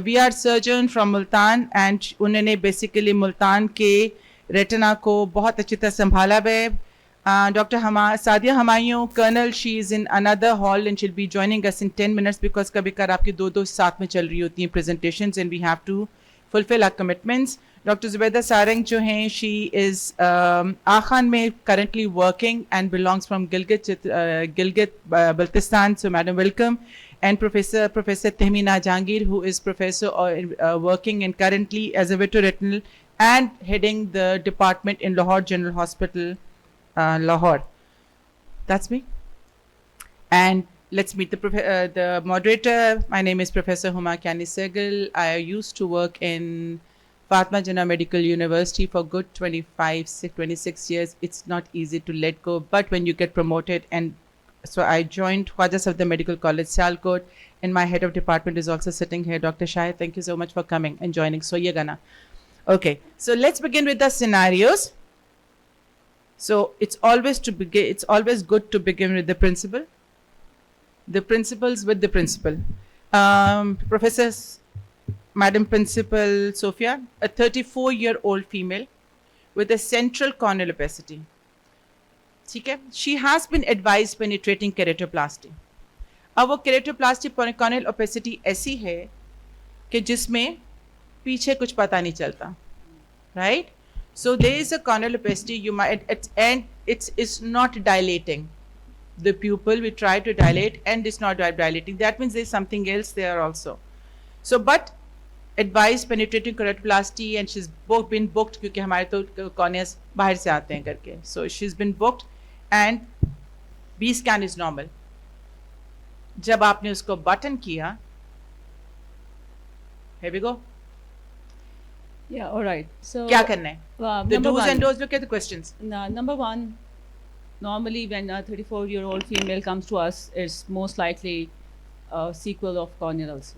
we are surgeon from Multan and उन्होंने basically Multan के retina को बहुत अच्छी तरह संभाला है. Dr. Sadia Hamayoun, Colonel, she is in another hall and she'll be joining us in 10 minutes because कभी कभार आपकी दो साथ में चल रही होती हैं presentations and we have to fulfill our commitments. Dr. Zubaida Sarang जो हैं, she is Akhan में currently working and belongs from Gilgit Baltistan. So, Madam, welcome. And Professor Tehmina Jahangir, who is professor working and currently as a vitreoretinal and heading the department in Lahore General Hospital, Lahore. That's me. And let's meet the moderator. My name is Professor Huma Kyani Sehgal. I used to work in Fatma Jinnah Medical University for good 26 years. It's not easy to let go, but when you get promoted, and so I joined Khwaja Safdar Medical College, Sialkot, and my head of department is also sitting here, Dr. Shahid. Thank you so much for coming and joining. So Yagana. Okay, so let's begin with the scenarios. So it's always good to begin with the principal. The principals with the principal. Professor, Madam Principal Sophia, a 34-year-old female with a central corneal opacity. Okay? She has been advised penetrating keratoplasty. अब वो keratoplasty corneal opacity ऐसी है कि जिसमें पीछे कुछ पता नहीं चलता, right? So there is a corneal opacity. You might it's not dilating. The pupil we try to dilate and it's not dilating. That means there's something else there also. So but advised penetrating keratoplasty and she's been booked क्योंकि हमारे तो corneas बाहर से आते हैं करके. So she's been booked and B scan is normal. जब आपने उसको button किया, here we go. Yeah, all right. So क्या करना है? The do's and don'ts. Look at the questions. Number one, normally when a 34-year-old female comes to us, it's most likely a sequel of corneal ulcer.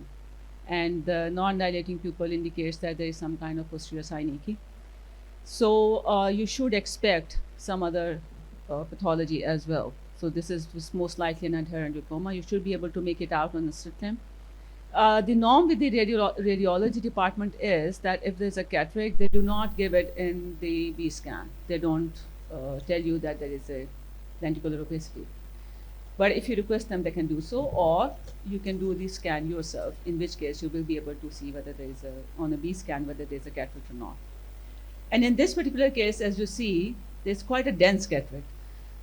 And the non-dilating pupil indicates that there is some kind of posterior synecdoche. So you should expect some other pathology as well. So this is most likely an adherent glaucoma. You should be able to make it out on the slit lamp. The norm with the radiology department is that if there's a cataract, they do not give it in the B scan. They don't tell you that there is a lenticular opacity. But if you request them, they can do so, or you can do the scan yourself, in which case you will be able to see whether there is on a B scan, whether there is a cataract or not. And in this particular case, as you see, there's quite a dense cataract.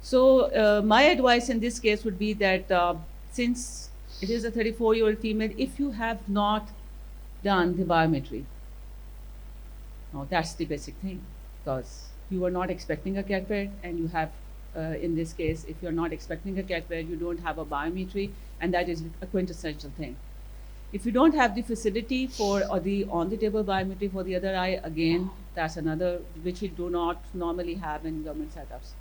So my advice in this case would be that since it is a 34-year-old female, if you have not done the biometry, now that's the basic thing, because you are not expecting a cataract, and you have, in this case, if you're not expecting a cataract, you don't have a biometry, and that is a quintessential thing. If you don't have the facility for the on-the-table biometry for the other eye, again, that's another which we do not normally have in government setups.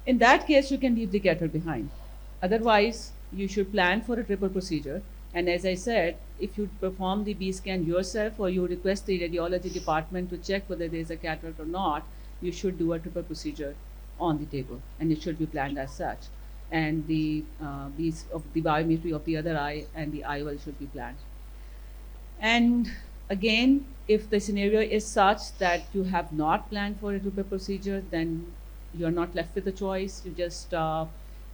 In that case, you can leave the cataract behind. Otherwise, you should plan for a triple procedure. And as I said, if you perform the B scan yourself or you request the radiology department to check whether there is a cataract or not, you should do a triple procedure on the table, and it should be planned as such. And the biometry of the other eye and the IOL should be planned. And again, if the scenario is such that you have not planned for a triple procedure, then you're not left with a choice. You just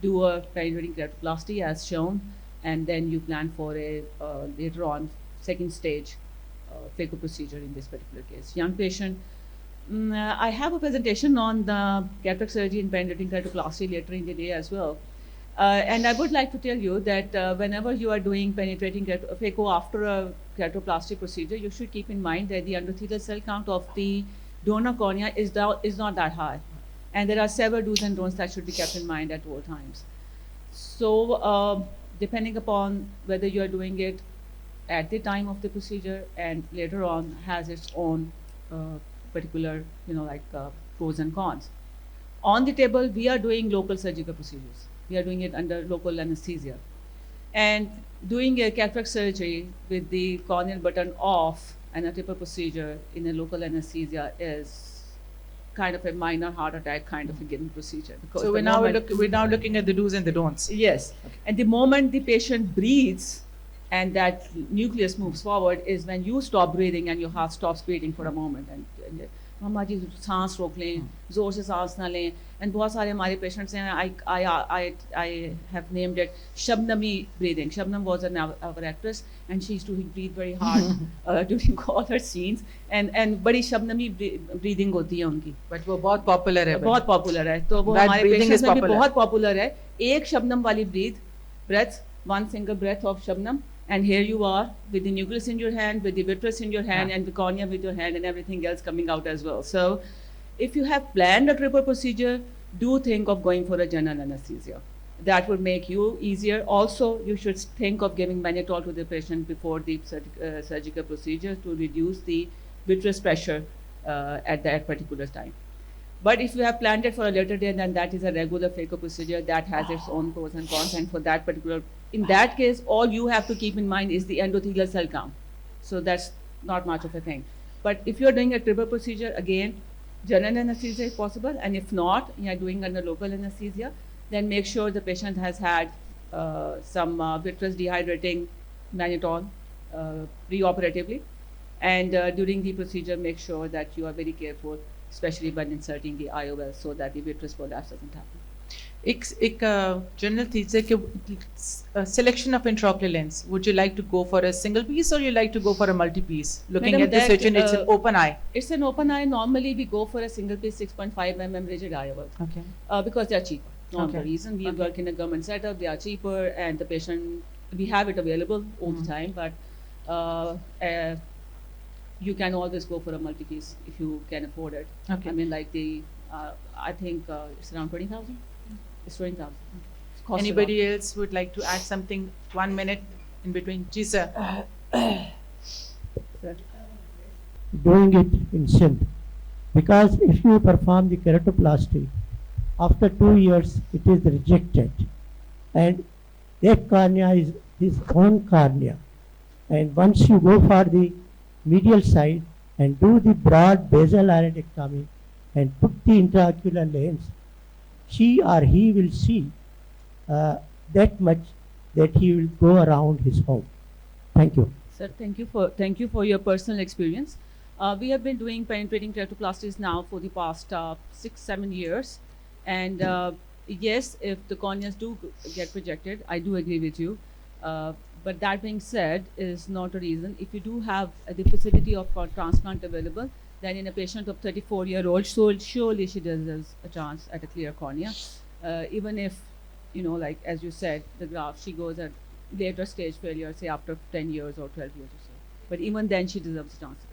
do a penetrating keratoplasty as shown, and then you plan for a later on second stage phaco procedure in this particular case. Young patient, I have a presentation on the cataract surgery and penetrating keratoplasty later in the day as well. And I would like to tell you that whenever you are doing penetrating phaco after a keratoplasty procedure, you should keep in mind that the endothelial cell count of the donor cornea is not that high. And there are several do's and don'ts that should be kept in mind at all times. So depending upon whether you are doing it at the time of the procedure and later on has its own particular, pros and cons. On the table, we are doing local surgical procedures. We are doing it under local anesthesia. And doing a cataract surgery with the corneal button off and a triple procedure in a local anesthesia is kind of a minor heart attack kind of a given procedure. So we're now looking at the do's and the don'ts. Yes. Okay. And the moment the patient breathes, and that nucleus moves forward is when you stop breathing and your heart stops beating for a moment. And मम्मा जी सांस रोक लें, जोर से सांस ना लें. And बहुत सारे हमारे patients हैं, I have named it Shabnami breathing. Shabnam was our actress, and she used to breathe very hard during all her scenes. And बड़ी Shabnami breathing होती है उनकी. But वो बहुत popular है. बहुत popular है. तो वो That हमारे breathing patients is में भी popular. बहुत popular है. एक Shabnam वाली breath, one single breath of Shabnam. And here you are with the nucleus in your hand, with the vitreous in your hand, and the cornea with your hand, and everything else coming out as well. So, if you have planned a triple procedure, do think of going for a general anesthesia. That would make you easier. Also, you should think of giving mannitol to the patient before the surgical procedure to reduce the vitreous pressure at that particular time. But if you have planned it for a later day, then that is a regular phaco procedure that has its own pros and cons. And for that particular, in that case, all you have to keep in mind is the endothelial cell count. So that's not much of a thing. But if you're doing a triple procedure, again, general anesthesia is possible. And if not, you're doing under local anesthesia, then make sure the patient has had some vitreous dehydrating mannitol preoperatively. And during the procedure, make sure that you are very careful, especially when inserting the IOL, so that the vitreous prolapse doesn't happen. एक general चीज है कि selection of intraocular lens. Would you like to go for a single piece or you like to go for a multi piece? Looking Madam, at the surgeon, it's an open eye. It's an open eye. Normally, we go for a single piece 6.5 mm rigid IOL. Okay. Because they are cheaper. Not the Okay. reason. We Okay. work in a government setup. They are cheaper, and the patient, we have it available all the time. But you can always go for a multi piece if you can afford it. Okay. I mean, like I think it's around 20,000. It's 20,000. Anybody else would like to add something? 1 minute in between. Ji sir. Doing it in synth, because if you perform the keratoplasty, after 2 years it is rejected, and that cornea is his own cornea, and once you go for the medial side and do the broad basal iridectomy and put the intraocular lens, she or he will see that much that he will go around his home. Thank you. Sir, thank you for your personal experience. We have been doing penetrating keratoplasties now for the past 6-7 years, and yes, if the corneas do get rejected, I do agree with you. But that being said, is not a reason. If you do have the facility of transplant available, then in a patient of 34-year-old, so surely she deserves a chance at a clear cornea. Even if, like as you said, the graph, she goes at later stage failure, say after 10 years or 12 years or so. But even then, she deserves a chance.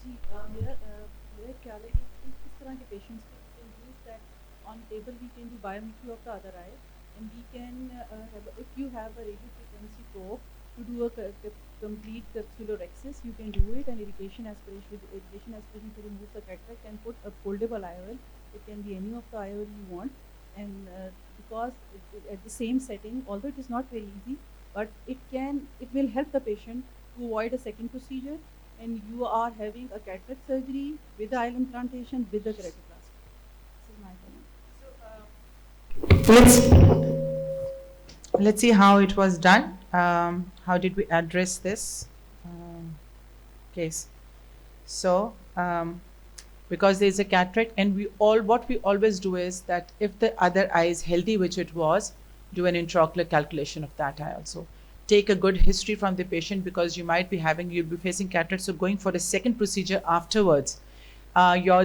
जी मेरा ख्याल है कि इस तरह के patients can use that on table we can do biometry of the other eye, and we can if you have a radio frequency probe to do a complete capsulorhexis, you can do it, and irrigation aspiration to remove the cataract and put a foldable IOL. It can be any of the IOL you want, and because at the same setting, although it is not very easy, but it will help the patient to avoid a second procedure, and you are having a cataract surgery with the IOL implantation with the keratoplasty. This is my opinion. Let's see how it was done. How did we address this case? So, because there is a cataract, and what we always do is that if the other eye is healthy, which it was, do an intraocular calculation of that eye also. Take a good history from the patient, because you'll be facing cataract. So going for a second procedure afterwards,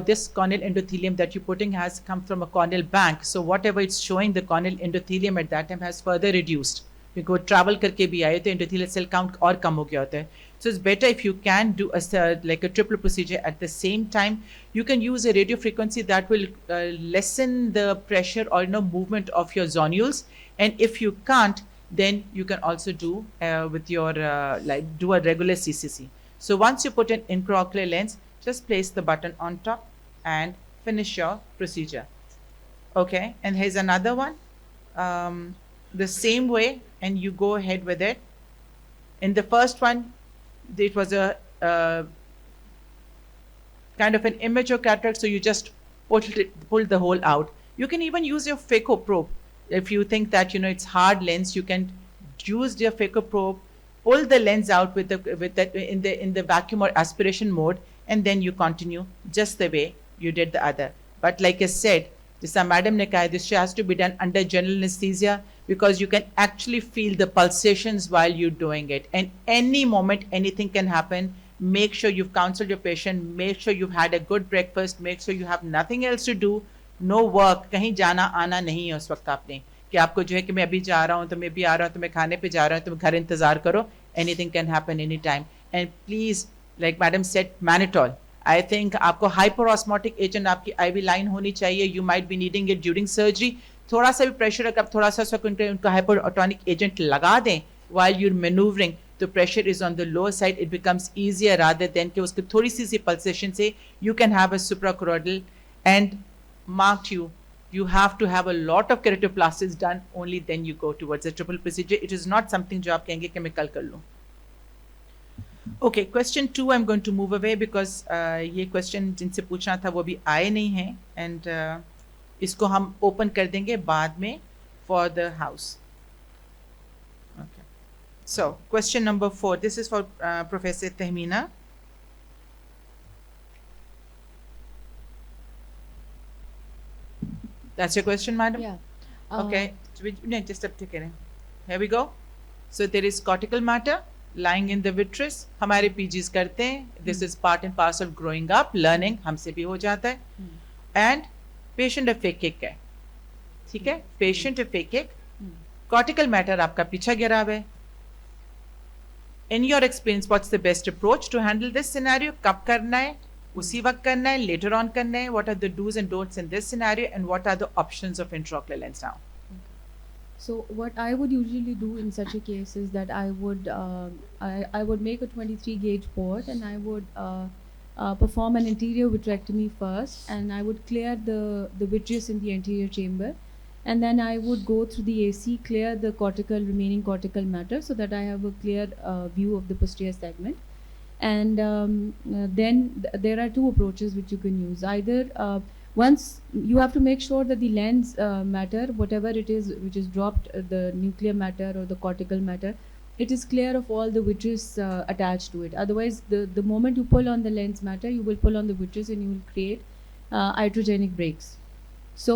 this corneal endothelium that you're putting has come from a corneal bank. So whatever it's showing, the corneal endothelium at that time has further reduced. Because travel करके भी आए तो endothelial cell count और कम हो गया होता है. So it's better if you can do like a triple procedure at the same time. You can use a radio frequency that will lessen the pressure or movement of your zonules. And if you can't, then you can also do with your do a regular CCC. So once you put an intraocular lens, just place the button on top and finish your procedure. Okay, and here's another one. The same way, and you go ahead with it. In the first one, it was a kind of an immature cataract, so you just pull the hole out. You can even use your phaco probe. If you think that it's hard lens, you can used your phaco probe, pull the lens out with that in the vacuum or aspiration mode, and then you continue just the way you did the other. But like I said, जैसा madam ने कहा, this has to be done under general anesthesia because you can actually feel the pulsations while you're doing it. And any moment, anything can happen. Make sure you've counseled your patient. Make sure you've had a good breakfast. Make sure you have nothing else to do. No work. कहीं जाना आना नहीं है उस वक्त आपने कि आपको जो है कि मैं अभी जा रहा हूँ तो मैं भी आ रहा हूँ तो मैं खाने पे जा रहा हूँ तो घर इंतजार करो. Anything can happen anytime. And please, like madam said, mannitol. I think आपको hyperosmotic agent आपकी IV line होनी चाहिए. You might be needing it during surgery. थोड़ा सा भी प्रेशर अगर आप थोड़ा सा उनका hypertonic agent लगा दें while you're maneuvering, the pressure is on the lower side, it becomes easier rather than कि उसकी थोड़ी सी pulsation से you can have a suprachoroidal. And marked you have to have a lot of keratoplasties done, only then you go towards a triple procedure. It is not something जो आप कहेंगे कि मैं कल कर लूँ. Okay, question 2 I'm going to move away because ये question जिनसे पूछना था वो भी आए नहीं हैं, and इसको हम open कर देंगे बाद में for the house. Okay. So question number 4. This is for Professor Tehmeena. That's your question, madam? Yeah. Okay. So no, just up to it. Here we go. So there is cortical matter lying in the vitreous. हमारे PGs करते हैं. This is part and parcel of growing up, learning. हमसे भी हो जाता है. And patient aphakic है. ठीक है? Patient aphakic. Cortical matter आपका पीछा गिरा हुआ है. In your experience, what's the best approach to handle this scenario? कब करना है? उसी वक्त करना है? Later on करना है? What are the do's and don'ts in this scenario? And what are the options of intraocular lens now? So what I would usually do in such a case is that I would make a 23 gauge port, and I would perform an anterior vitrectomy first, and I would clear the vitreous in the anterior chamber, and then I would go through the AC, clear the remaining cortical matter, so that I have a clear view of the posterior segment. And then there are two approaches which you can use. Either once you have to make sure that the lens matter, whatever it is which is dropped, the nuclear matter or the cortical matter, it is clear of all the vitreous attached to it. Otherwise, the moment you pull on the lens matter, you will pull on the vitreous and you will create iatrogenic breaks. So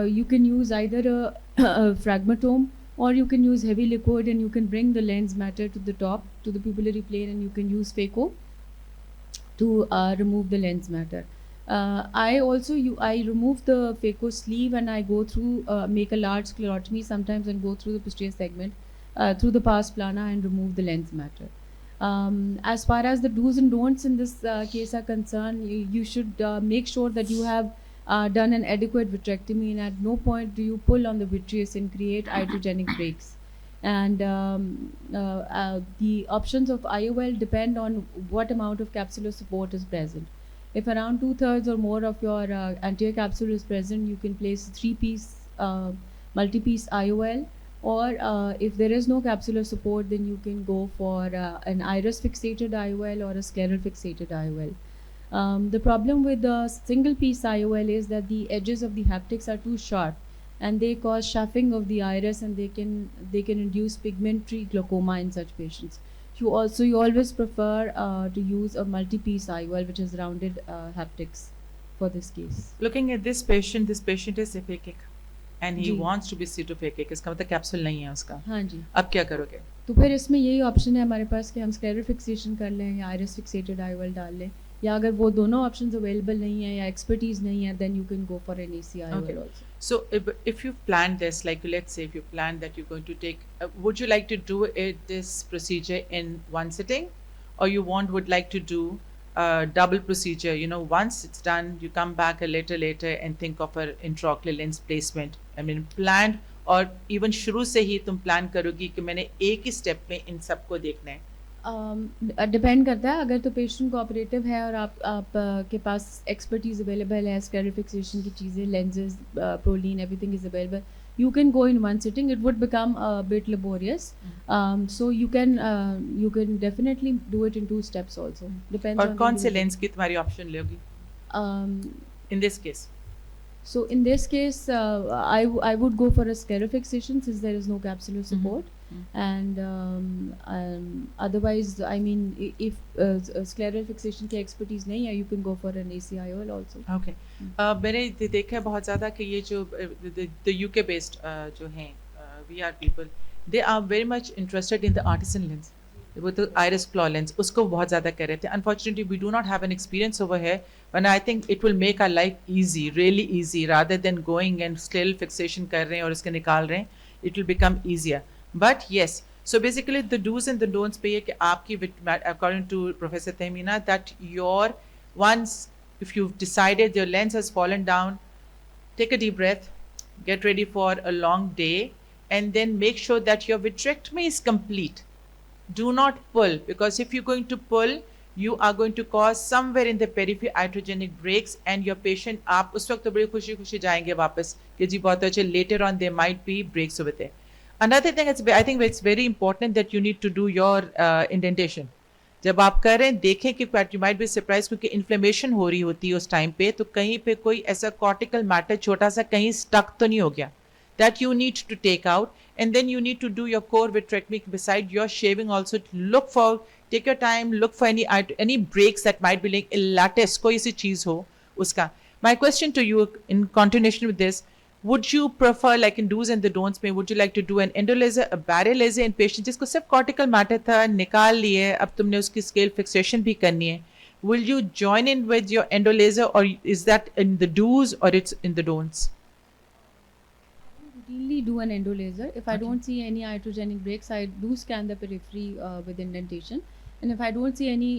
you can use either a fragmatome, or you can use heavy liquid, and you can bring the lens matter to the top, to the pupillary plane, and you can use phaco to remove the lens matter. I remove the phaco sleeve, and I go through, make a large sclerotomy sometimes, and go through the posterior segment, through the pars plana, and remove the lens matter. As far as the do's and don'ts in this case are concerned, you should make sure that you have done an adequate vitrectomy, and at no point do you pull on the vitreous and create iatrogenic breaks. And the options of IOL depend on what amount of capsular support is present. If around 2/3 or more of your anterior capsule is present, you can place a 3-piece multi-piece IOL, or if there is no capsular support, then you can go for an iris fixated IOL or a scleral fixated IOL. The problem with the single piece IOL is that the edges of the haptics are too sharp, and they cause chafing of the iris, and they can induce pigmentary glaucoma in such patients. You always prefer to use a multi-piece IOL which has rounded haptics for this case. Looking at this patient is aphakic and he ji. wants to be pseudophakic. इसका मतलब capsule नहीं है उसका. हाँ जी. अब क्या करोगे? तो फिर इसमें यही ऑप्शन है हमारे पास कि हम स्क्लेरल फिक्सेशन कर लें या आइरिस फिक्सेटेड IOL डाल लें, या अगर वो दोनों ऑप्शंस अवेलेबल नहीं है या एक्सपर्टीज नहीं है, then you can go for an AC IOL Okay. also. So if you've planned this, like let's say if you planned that you're going to take, would you like to do this procedure in one sitting, or you would like to do a double procedure? You know, once it's done, you come back a little later and think of an intraocular lens placement. I mean, planned, और even शुरू से ही तुम plan करोगी कि मैंने एक ही step में इन सबको देखना है. डिपेंड करता है. अगर तो पेशेंट कोऑपरेटिव है और आप के पास एक्सपर्टीज अवेलेबल है, स्क्लेरल फिक्सेशन की चीज़ें, lenses, proline, everything is available, you can go in one sitting. It would become a bit laborious. So you can definitely do it in 2 steps also. Depends और on कौन से the lens की तुम्हारी option लोगी in this case? So in this case, I would go for a scleral fixation since there is no capsular support. And otherwise, I mean, if scleral fixation की expertise नहीं है, you can go for an ACIOL also. Okay मैंने देखा है बहुत ज़्यादा कि ये जो द यूके बेस्ड जो हैं we are people they are very much interested in the artisan lens वो तो आयरिस क्लॉ लेंस उसको बहुत ज़्यादा कर रहे थे unfortunately we do not have an experience over है one I think it will make our life easy really easy rather than going and still fixation कर रहे हैं और उसके निकाल रहे हैं it will become easier but yes so basically the do's and the don'ts पे ये कि आपकी according to Professor Tehmina that your once if you've decided your lens has fallen down take a deep breath get ready for a long day and then make sure that your vitrectomy is complete do not pull because if you're going to pull you are going to cause somewhere in the periphery iatrogenic breaks and your patient आप उस वक्त तो बड़ी खुशी खुशी जाएंगे वापस कि जी बहुत अच्छे later on there might be breaks over there. Another thing I think it's very important that you need to do your indentation. जब आप कर रहे हैं देखें कि you might be surprised क्योंकि इन्फ्लेमेशन हो रही होती है उस टाइम पे तो कहीं पे कोई ऐसा कॉर्टिकल मैटर छोटा सा कहीं स्टक तो नहीं हो गया that you need to take out and then you need to do your core vitrectomy beside your shaving also look for take your time look for any breaks that might be like lattice कोई सी चीज़ हो उसका. My question to you in continuation with this would you prefer like in do's and the don'ts में would you like to do an endolaser a barrier laser in patient जिसको सिर्फ cortical matter था निकाल लिए अब तुमने उसकी scale fixation भी करनी है will you join in with your endolaser or is that in the do's or it's in the don'ts? Routinely do an endolaser. If I Okay. don't see any iatrogenic breaks, I do scan the periphery with indentation. And if I don't see any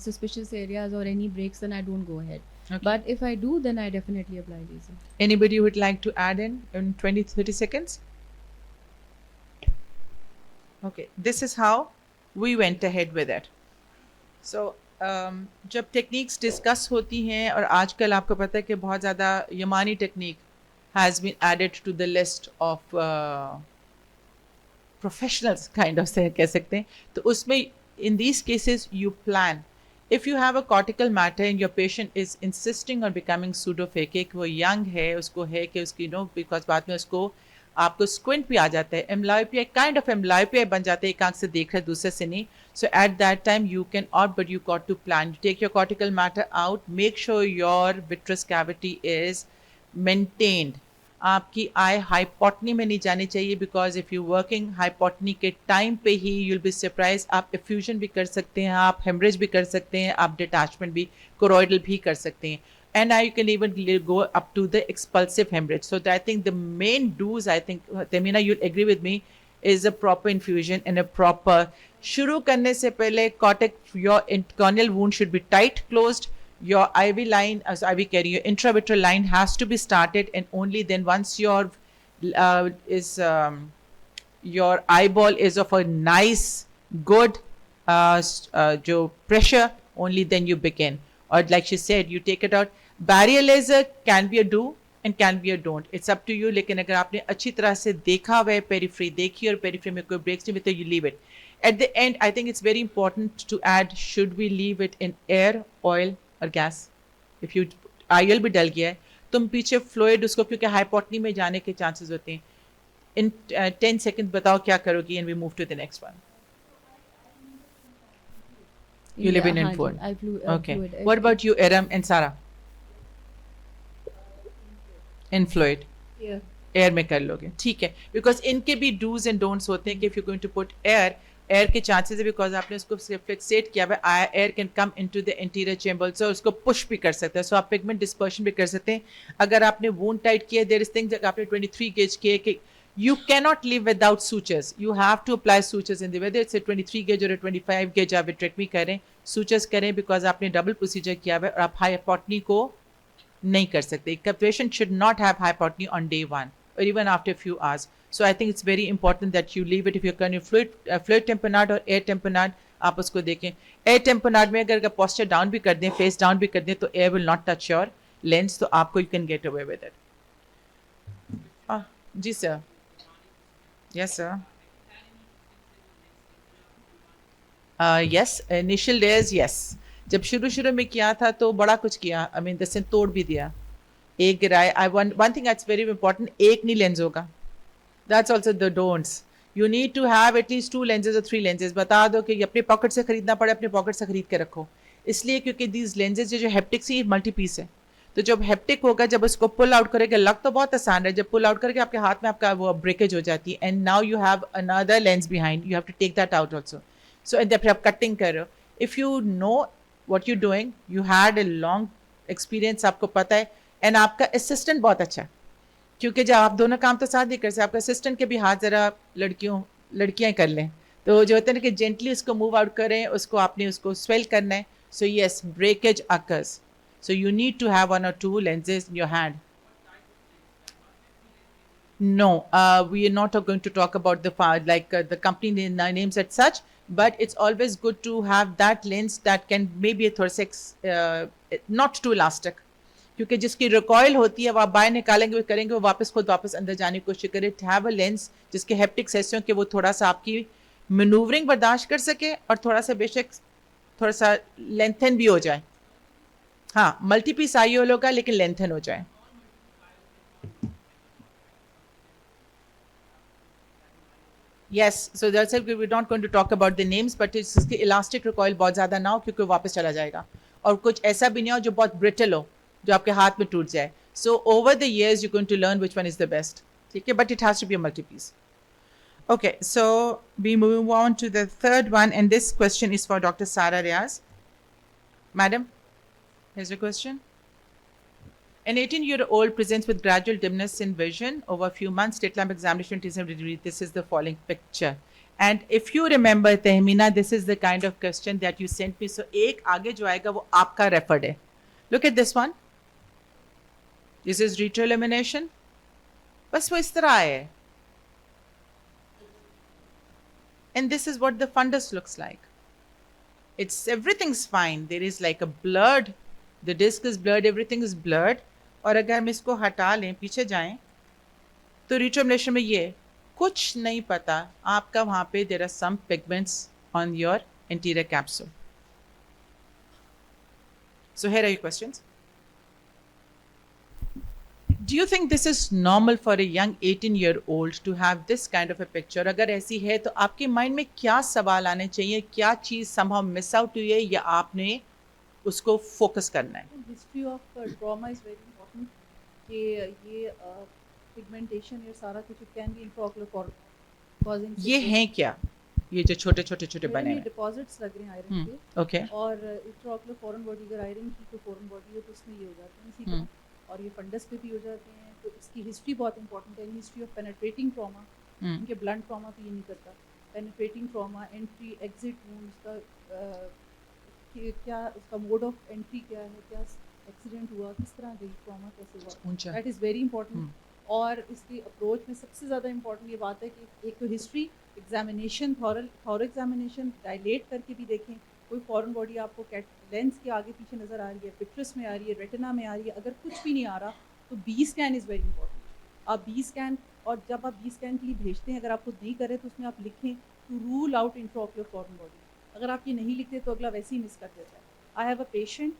suspicious areas or any breaks, then I don't go ahead. Okay. But if I do, then I definitely apply laser. Anybody would like to add in 20-30 seconds? Okay, this is how we went ahead with it. So जब techniques discuss होती हैं और आजकल आपको पता है कि बहुत ज़्यादा यमानी technique has been added to the list of professionals kind of से कह सकते हैं तो उसमें in these cases you plan if you have a cortical matter and your patient is insisting on becoming pseudophakic वो young है उसको है कि उसकी because बाद में उसको आपको squint भी आ जाता है amblyopia kind of amblyopia बन जाता है एक आंख से देख रहे दूसरे से नहीं so at that time you can opt but you got to plan you take your cortical matter out make sure your vitreous cavity is maintained आपकी आई हाइपोटनी में नहीं जानी चाहिए बिकॉज इफ़ यू वर्किंग हाइपोटनी के टाइम पे ही यूल बी सरप्राइज आप effusion भी कर सकते हैं आप हेमरेज भी कर सकते हैं आप डिटैचमेंट भी कोरोइडल भी कर सकते हैं and now you can even go up to the expulsive hemorrhage. So I think the main do's, I think, Tehmina, you'll agree with me, is a proper infusion and a proper. शुरू करने से पहले your corneal wound should be tight closed. Your IV line, as IV carry, your intravitreal line has to be started, and only then once your your eyeball is of a nice, good jo pressure, only then you begin. Or like she said, you take it out. Barrier laser can be a do and can be a don't. It's up to you. लेकिन अगर आपने अच्छी तरह से देखा हुआ है periphery, देखी और periphery में कोई breaks नहीं मिलते, you leave it. At the end, I think it's very important to add, should we leave it in air, oil or gas? If you IOL भी डल गया है, तुम पीछे fluid उसको क्योंकि hypotony में जाने के chances होते हैं. In 10 seconds बताओ क्या करोगी and we move to the next one. You live in influid. Okay. Fluid. What about you, Aram and Sarah? Influid. Yeah. Air में कर लोगे ठीक है बिकॉज इनके भी डूज एंड डोंट्स होते हैं कि if you going to put air के चांसेस है बिकॉज आपने उसको फिक्सेट किया हुआ है air can come into the interior chamber so उसको पुश भी कर सकते हैं सो आप पिगमेंट डिस्पर्शन भी कर सकते हैं अगर आपने वूंड टाइट किया देयर इज थिंग्स आपने 23 गेज किए कि you cannot live without sutures you have to apply sutures in the whether it's a 23 gauge or a 25 gauge आप vitrectomy करें sutures करें because आपने डबल प्रोसीजर किया हुआ है और आप hypotony को नहीं कर सकते a patient should not have hypotony on day one or even after a few hours so I think it's very important that you leave it if you're currently fluid tamponade or air tamponade आप उसको देखें air tamponade में अगर posture down भी कर दें face down भी कर दें तो air will not touch your lens तो आपको you can get away with it ji sir yes sir yes initial days yes जब शुरू में किया था तो बड़ा कुछ किया I mean दसन तोड़ भी दिया एक गिराए one thing that's very important एक नहीं लेंस होगा that's also the don'ts You need to have at least 2 lenses or 3 lenses. बता दो कि अपने पॉकेट से खरीदना पड़े, अपने पॉकेट से खरीद के रखो, इसलिए क्योंकि these lenses जो हेप्टिक्स ही मल्टी पीस है, तो जब हेप्टिक होगा, जब उसको पुल आउट करेगा, लग तो बहुत आसान है, जब पुल आउट करके आपके हाथ में आपका वो ब्रेकेज हो जाती है, and now you have another lens behind, you have to take that out also. So जब आप कटिंग कर रहे हो, if you know what you doing, you had a long experience, आपको पता है, एंड आपका असिस्टेंट बहुत अच्छा है, क्योंकि जब आप दोनों काम तो साथ नहीं कर सकते, आपका असिस्टेंट के भी हाथ ज़रा लड़कियाँ कर लें, तो जो होता है ना कि जेंटली उसको मूव आउट करें, उसको आपने उसको स्वेल करना है. So yes, breakage occurs. So you need to have 1 or 2 lenses in your hand. No, we are not going to talk about the company names as such, but it's always good to have that lens that can maybe थोड़ा सा not too elastic, क्योंकि जिसकी recoil होती है वो आप बाहर निकालेंगे, वो करेंगे, वो खुद वापस अंदर जाने की कोशिश करें. हैव अ लेंस जिसके हेप्टिक्स ऐसे हो कि वो थोड़ा सा आपकी मैनूवरिंग बर्दाश्त कर सके और थोड़ा सा बेशक थोड़ा सा लेंथन भी हो जाए. हाँ, मल्टी पीस IOL होगा लेकिन लेंथन हो जाए. Yes, so that's it. We're not going to talk about the names, but इसकी इलास्टिक रिकॉयल बहुत ज़्यादा ना हो क्योंकि वापस चला जाएगा, और कुछ ऐसा भी नहीं हो जो बहुत ब्रिटल हो, जो आपके हाथ में टूट जाए. So over the years you're going to learn which one is the best. ठीक है, but it has to be a multi piece. Okay, so we move on to the third one, and this question is for Dr. Sara Riaz. Madam, here's your question. An 18-year-old presents with gradual dimness in vision over a few months. State lamp examination. This is the following picture. And if you remember, Tehmina, this is the kind of question that you sent me. So एक आगे जो आएगा वो आपका referred है. Look at this one. This is retroillumination. बस वो इस तरह है. And this is what the fundus looks like. Everything's fine. There is like a blurred, the disc is blurred, everything is blurred. और अगर हम इसको हटा लें, पीछे जाएं, तो retroillumination में ये कुछ नहीं पता आपका वहाँ पे there are some pigments on your anterior capsule. So here are your questions. Do you think this is normal for a young 18-year-old to have this kind of a picture? अगर ऐसी है तो आपके माइंड में क्या सवाल आने चाहिए, क्या चीज़ somehow miss out हुई है या आपने उसको फोकस करना है? History of trauma is very important कि ये पिगमेंटेशन ये सारा कुछ कैन बी इंट्राओकुलर कॉजिंग. ये हैं क्या, ये जो छोटे छोटे छोटे बने हैं? डिपॉजिट्स लग रहे हैं आयरन के. ओके. और इंट्राओकुलर फॉरेन बॉडी, अगर आयरन की कोई फॉरेन बॉडी है तो उसमें ये हो जाते हैं इसी तरह, और ये फंडस पे भी हो जाते हैं. तो इसकी हिस्ट्री बहुत इंपॉर्टेंट है. हिस्ट्री ऑफ पेनिट्रेटिंग ट्रॉमा, उनके ब्लंट ट्रॉमा तो ये नहीं करता. Penetrating trauma, entry exit wounds का क्या, उसका मोड ऑफ एंट्री क्या है, क्या एक्सीडेंट हुआ, किस तरह गई ट्रॉमा, कैसे हुआ, दैट इज़ वेरी इंपॉर्टेंट. और इसकी अप्रोच में सबसे ज़्यादा इंपॉर्टेंट ये बात है कि एक तो history, examination, thorough examination, dilate करके भी देखें. कोई फॉरेन बॉडी आपको लेंस के आगे पीछे नज़र आ रही है, पिक्चर्स में आ रही है, रेटिना में आ रही है, अगर कुछ भी नहीं आ रहा तो B scan is very important. आप बी स्कैन, और जब आप बी स्कैन के लिए भेजते हैं, अगर आप खुद नहीं करें तो उसमें आप लिखें to rule out intraocular foreign body. अगर आप ये नहीं लिखते तो अगला वैसे ही मिस कर देता है. आई हैव अ पेशेंट,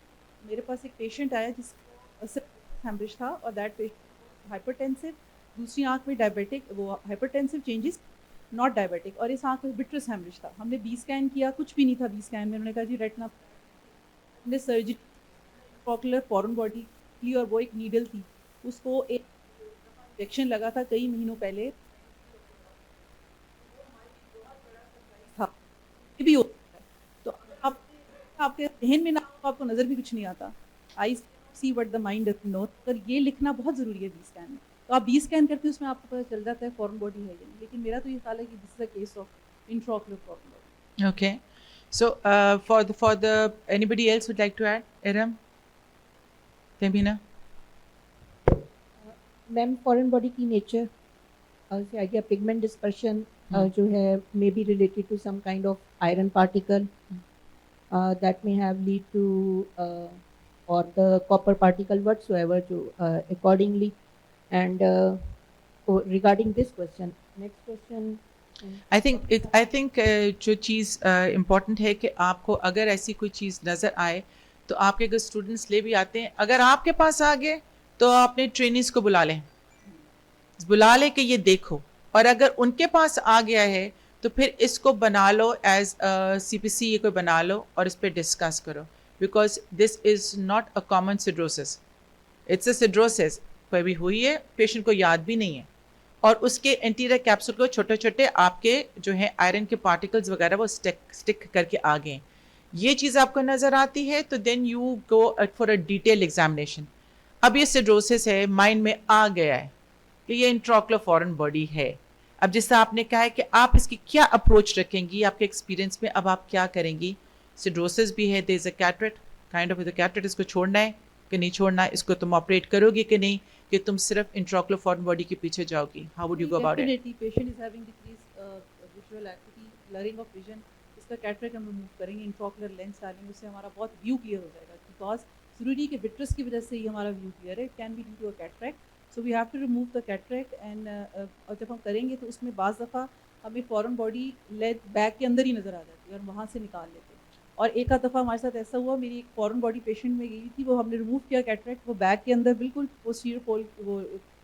मेरे पास एक पेशेंट आया जिसको हेमरेज था, और दैट पेशेंट हाइपरटेंसिव, दूसरी आँख में डायबिटिक, वो हाइपरटेंसिव चेंजेस, नॉट डायबिटिक, और इस आँख में बिट्रस हेमरेज था. हमने बी स्कैन किया, कुछ भी नहीं था बी स्कैन में. उन्होंने कहा जी रेटिना. हमने सर्जरी इंट्राओकुलर फॉरेन बॉडी की, और वो एक नीडल थी, उसको एक इंजेक्शन लगा था कई महीनों पहले था. ये भी होता है. तो आप आपके जहन में ना, आपको नज़र भी कुछ नहीं आता. I see what the mind know. पर ये लिखना बहुत ज़रूरी है बी स्कैन में. तो आप बी स्कैन करके उसमें आपको पता चल जाता है फॉरेन बॉडी है या नहीं. लेकिन मेरा तो ये ख्याल है कि this is a case of intraocular foreign body. Okay. So for the anybody else would like to add? Iram? Tehmina? Ma'am foreign body की नेचर से आइडिया पिगमेंट डिस्पर्शन जो है may be related to some kind of iron particle that may have lead to और the copper particle whatsoever जो accordingly. And regarding this question, next question, I think जो चीज़ important है कि आपको अगर ऐसी कोई चीज़ नज़र आए तो आपके अगर स्टूडेंट्स ले भी आते हैं, अगर आपके पास आ गए तो आपने ट्रेनिंग्स को बुला लें कि ये देखो, और अगर उनके पास आ गया है तो फिर इसको बना लो एज CPC, ये कोई बना लो और इस पर डिस्कस करो, because this is not a common siderosis, it's a siderosis. कभी हुई है, पेशेंट को याद भी नहीं है, और उसके एंटीरियर कैप्सूल को छोटे छोटे आपके जो है आयरन के पार्टिकल्स वगैरह वो स्टिक करके आ गए। ये चीज़ आपको नज़र आती है तो then you go for a detail examination. अब ये सिड्रोसिस है, माइंड में आ गया है कि ये इंट्राओकुलर फॉरेन बॉडी है। अब जैसे आपने कहा है कि आप इसकी क्या अप्रोच रखेंगी आपके एक्सपीरियंस में, अब आप क्या करेंगी? सिड्रोसिस भी है, there is a cataract, kind of cataract, इसको छोड़ना है कि नहीं छोड़ना है, इसको तुम ऑपरेट करोगे कि नहीं, कि तुम सिर्फ इंट्राओकुलर फॉरेन बॉडी के पीछे जाओगी? How would you go about it? Definitely, patient is having decreased visual acuity, blurring of vision. इसका कैटरेक्ट हम रिमूव करेंगे, इंट्राओकुलर लेंस डालेंगे, उससे हमारा बहुत व्यू क्लियर हो जाएगा। बिकॉज जरूरी कि विट्रस की वजह से ही हमारा व्यू क्लियर है, it can be due to a cataract, so we have to remove the cataract. And और जब हम करेंगे तो उसमें बाज़ दफ़ा हमें फॉरेन बॉडी लेग बैक के अंदर ही नज़र आ जाती है और वहाँ से निकाल लेते हैं। और एक आध दफ़ा हमारे साथ ऐसा हुआ, मेरी एक फॉरेन बॉडी पेशेंट में गई थी, वो हमने रिमूव किया कैटरेक्ट, वो बैक के अंदर बिल्कुल पोस्टीरियर पोल वो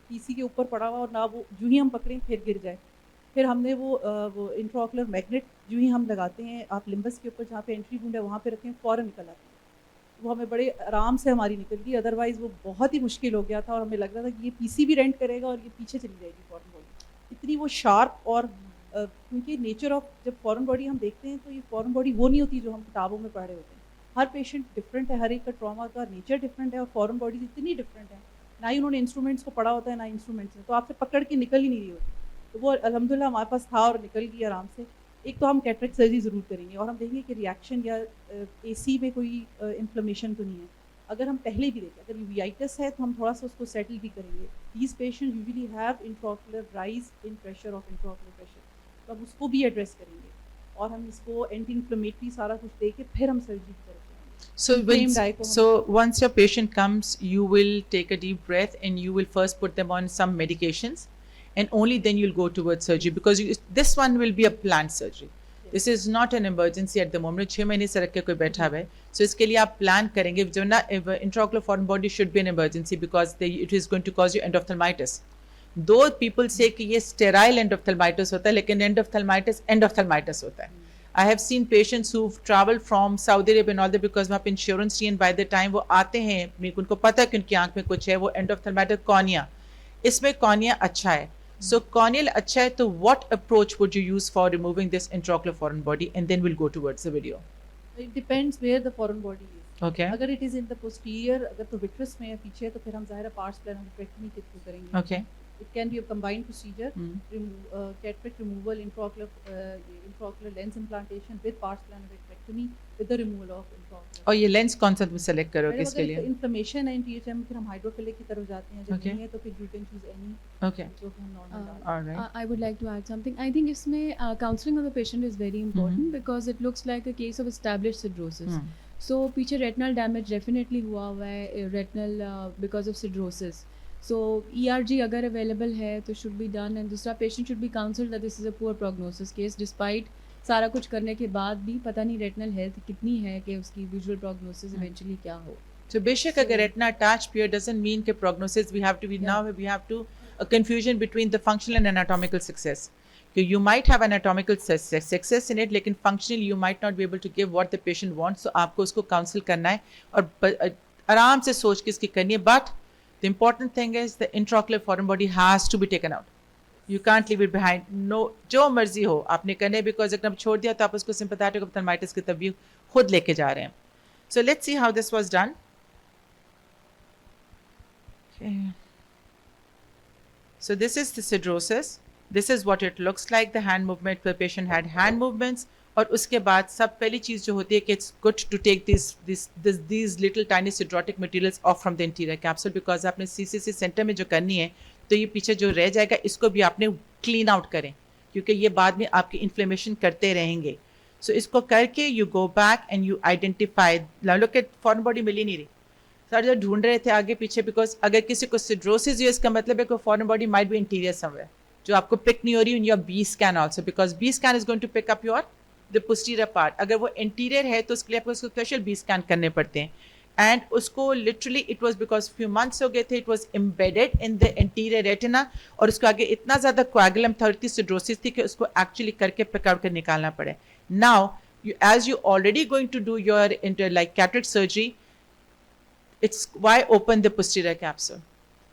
PC के ऊपर पड़ा हुआ, और ना वो जो ही हम पकड़ें फिर गिर जाए। फिर हमने वो इंट्राओकुलर मैग्नेट जो ही हम लगाते हैं, आप लिम्बस के ऊपर जहाँ पे एंट्री वुंड है वहाँ पे रखें, फ़ौरन निकल आती है। वो हमें बड़े आराम से हमारी निकल गई, अदरवाइज़ वो बहुत ही मुश्किल हो गया था और हमें लग रहा था कि ये PC भी रेंट करेगा और ये पीछे चली जाएगी फॉरेन बॉडी। इतनी वो शार्प, और क्योंकि नेचर ऑफ जब फॉरेन बॉडी हम देखते हैं तो ये फॉरेन बॉडी वो नहीं होती जो हम किताबों में पढ़ रहे होते हैं। हर पेशेंट डिफरेंट है, हर एक का ट्रॉमा का नेचर डिफरेंट है, और फॉरेन बॉडीज इतनी डिफरेंट है, ना ही उन्होंने इंस्ट्रूमेंट्स को पढ़ा होता है ना इंस्ट्रूमेंट्स ने, तो आपसे पकड़ के निकल ही नहीं रही होती। तो वो अल्हम्दुलिल्लाह हमारे पास था और निकल गई आराम से। एक तो हम कैटरेक्ट सर्जरी ज़रूर करेंगे, और हम देखेंगे कि रिएक्शन या AC में कोई इन्फ्लेमेशन तो नहीं है। अगर हम पहले भी देखें, अगर यूवियाइटिस है तो हम थोड़ा सा उसको सेटल भी करेंगे। These patient usually have intraocular rise in pressure of intraocular pressure, तो हम उसको भी एड्रेस करेंगे, और हम इसको एंटी इन्फ्लेमेटरी सारा कुछ दे के फिर हम सर्जरी की तरफ जाएंगे। So once your patient comes, you will take a deep breath and you will first put them on some medications, and only then you'll go towards surgery, because this one will be a planned surgery. This is not an emergency at the moment. 6 महीने से रख के कोई बैठा हुआ है, so इसके लिए आप प्लान करेंगे। जो ना intraocular foreign body should be an emergency because it is going to cause you endophthalmitis. दो people say कि ये sterile endophthalmitis होता है, लेकिन endophthalmitis होता है। I have seen patients who've traveled from Saudi Arabia and all that because वहाँ पे इंश्योरेंस नहीं, and by the time वो आते हैं उनको पता है कि उनकी आंख में कुछ है, वो endophthalmitis cornea, इसमें cornea अच्छा है। So corneal अच्छा है, तो what approach would you use for removing this intraocular foreign body, and then we'll go towards the video. It depends where the foreign body is. Okay. अगर it is in the posterior, अगर तो vitreous में है पीछे, तो फिर हम ज़ाहिर है parts plan vitrectomy के थ्रू करेंगे। Okay. It can be a combined procedure, cataract removal, intraocular lens implantation with pars plana vitrectomy with the removal of intraocular. और ये लेंस कौन सा तुम सेलेक्ट करोगे मैडम, इसके अगर लिए? इन्फ्लेमेशन है THM, फिर हम हाइड्रोफिलिक की तरफ जाते हैं, जब Okay. नहीं है तो फिर you can choose any Okay. जो हम नॉर्मल डालें। All right. I would like to add something. I think इसमें counseling of the patient is very important because it looks like a case of established cirrhosis. So पीछे retinal damage definitely हुआ है, retinal because of cirrhosis. So ERG अगर available है तो should be done, and दूसरा patient should be counseled that this is a poor prognosis case despite सारा कुछ करने के बाद भी पता नहीं retinal health कितनी है कि उसकी visual prognosis eventually क्या हो। So बेशक अगर retina attached period doesn't mean कि prognosis we have to be now we have to a confusion between the functional and anatomical success. You might have anatomical success in it, लेकिन functionally you might not be able to give what the patient wants. So आपको उसको counsel करना है और आराम से सोच के इसकी करनी है। But the important thing is the intraocular foreign body has to be taken out. You can't leave it behind. No, जो मर्जी हो आपने करने, because अगर आप छोड़ दिया तो आप उसको sympathetic ophthalmitis की तरफ भी खुद लेके जा रहे हैं। So let's see how this was done. Okay. So this is the sidrosis. This is what it looks like. The hand movement, the patient had hand movements. और उसके बाद सब पहली चीज़ जो होती है कि it's good to take these little tiny sidrotic materials off from the anterior capsule, because आपने CCC सेंटर में जो करनी है तो ये पीछे जो रह जाएगा इसको भी आपने क्लीन आउट करें, क्योंकि ये बाद में आपकी इन्फ्लेमेशन करते रहेंगे। सो इसको करके you go back and you identify. Look at foreign body मिल ही नहीं रही, सर जो ढूंढ रहे थे आगे पीछे, बिकॉज अगर किसी को सिड्रोसिस है इसका मतलब है कि foreign body might be anterior somewhere जो आपको पिक नहीं हो रही in your B scan also, because B scan is going to pick up your the posterior part. अगर वो इंटीरियर है तो उसके लिए आपको स्पेशल बी स्कैन करने पड़ते हैं। एंड उसको literally it was because few months हो गए थे, it was embedded in the interior retina, और उसको आगे इतना ज़्यादा कोएगुलम था, इतनी सिड्रोसिस थी कि उसको एक्चुअली करके पकड़ कर निकालना पड़े. Now as you already going to do your like cataract surgery, it's why open the posterior capsule,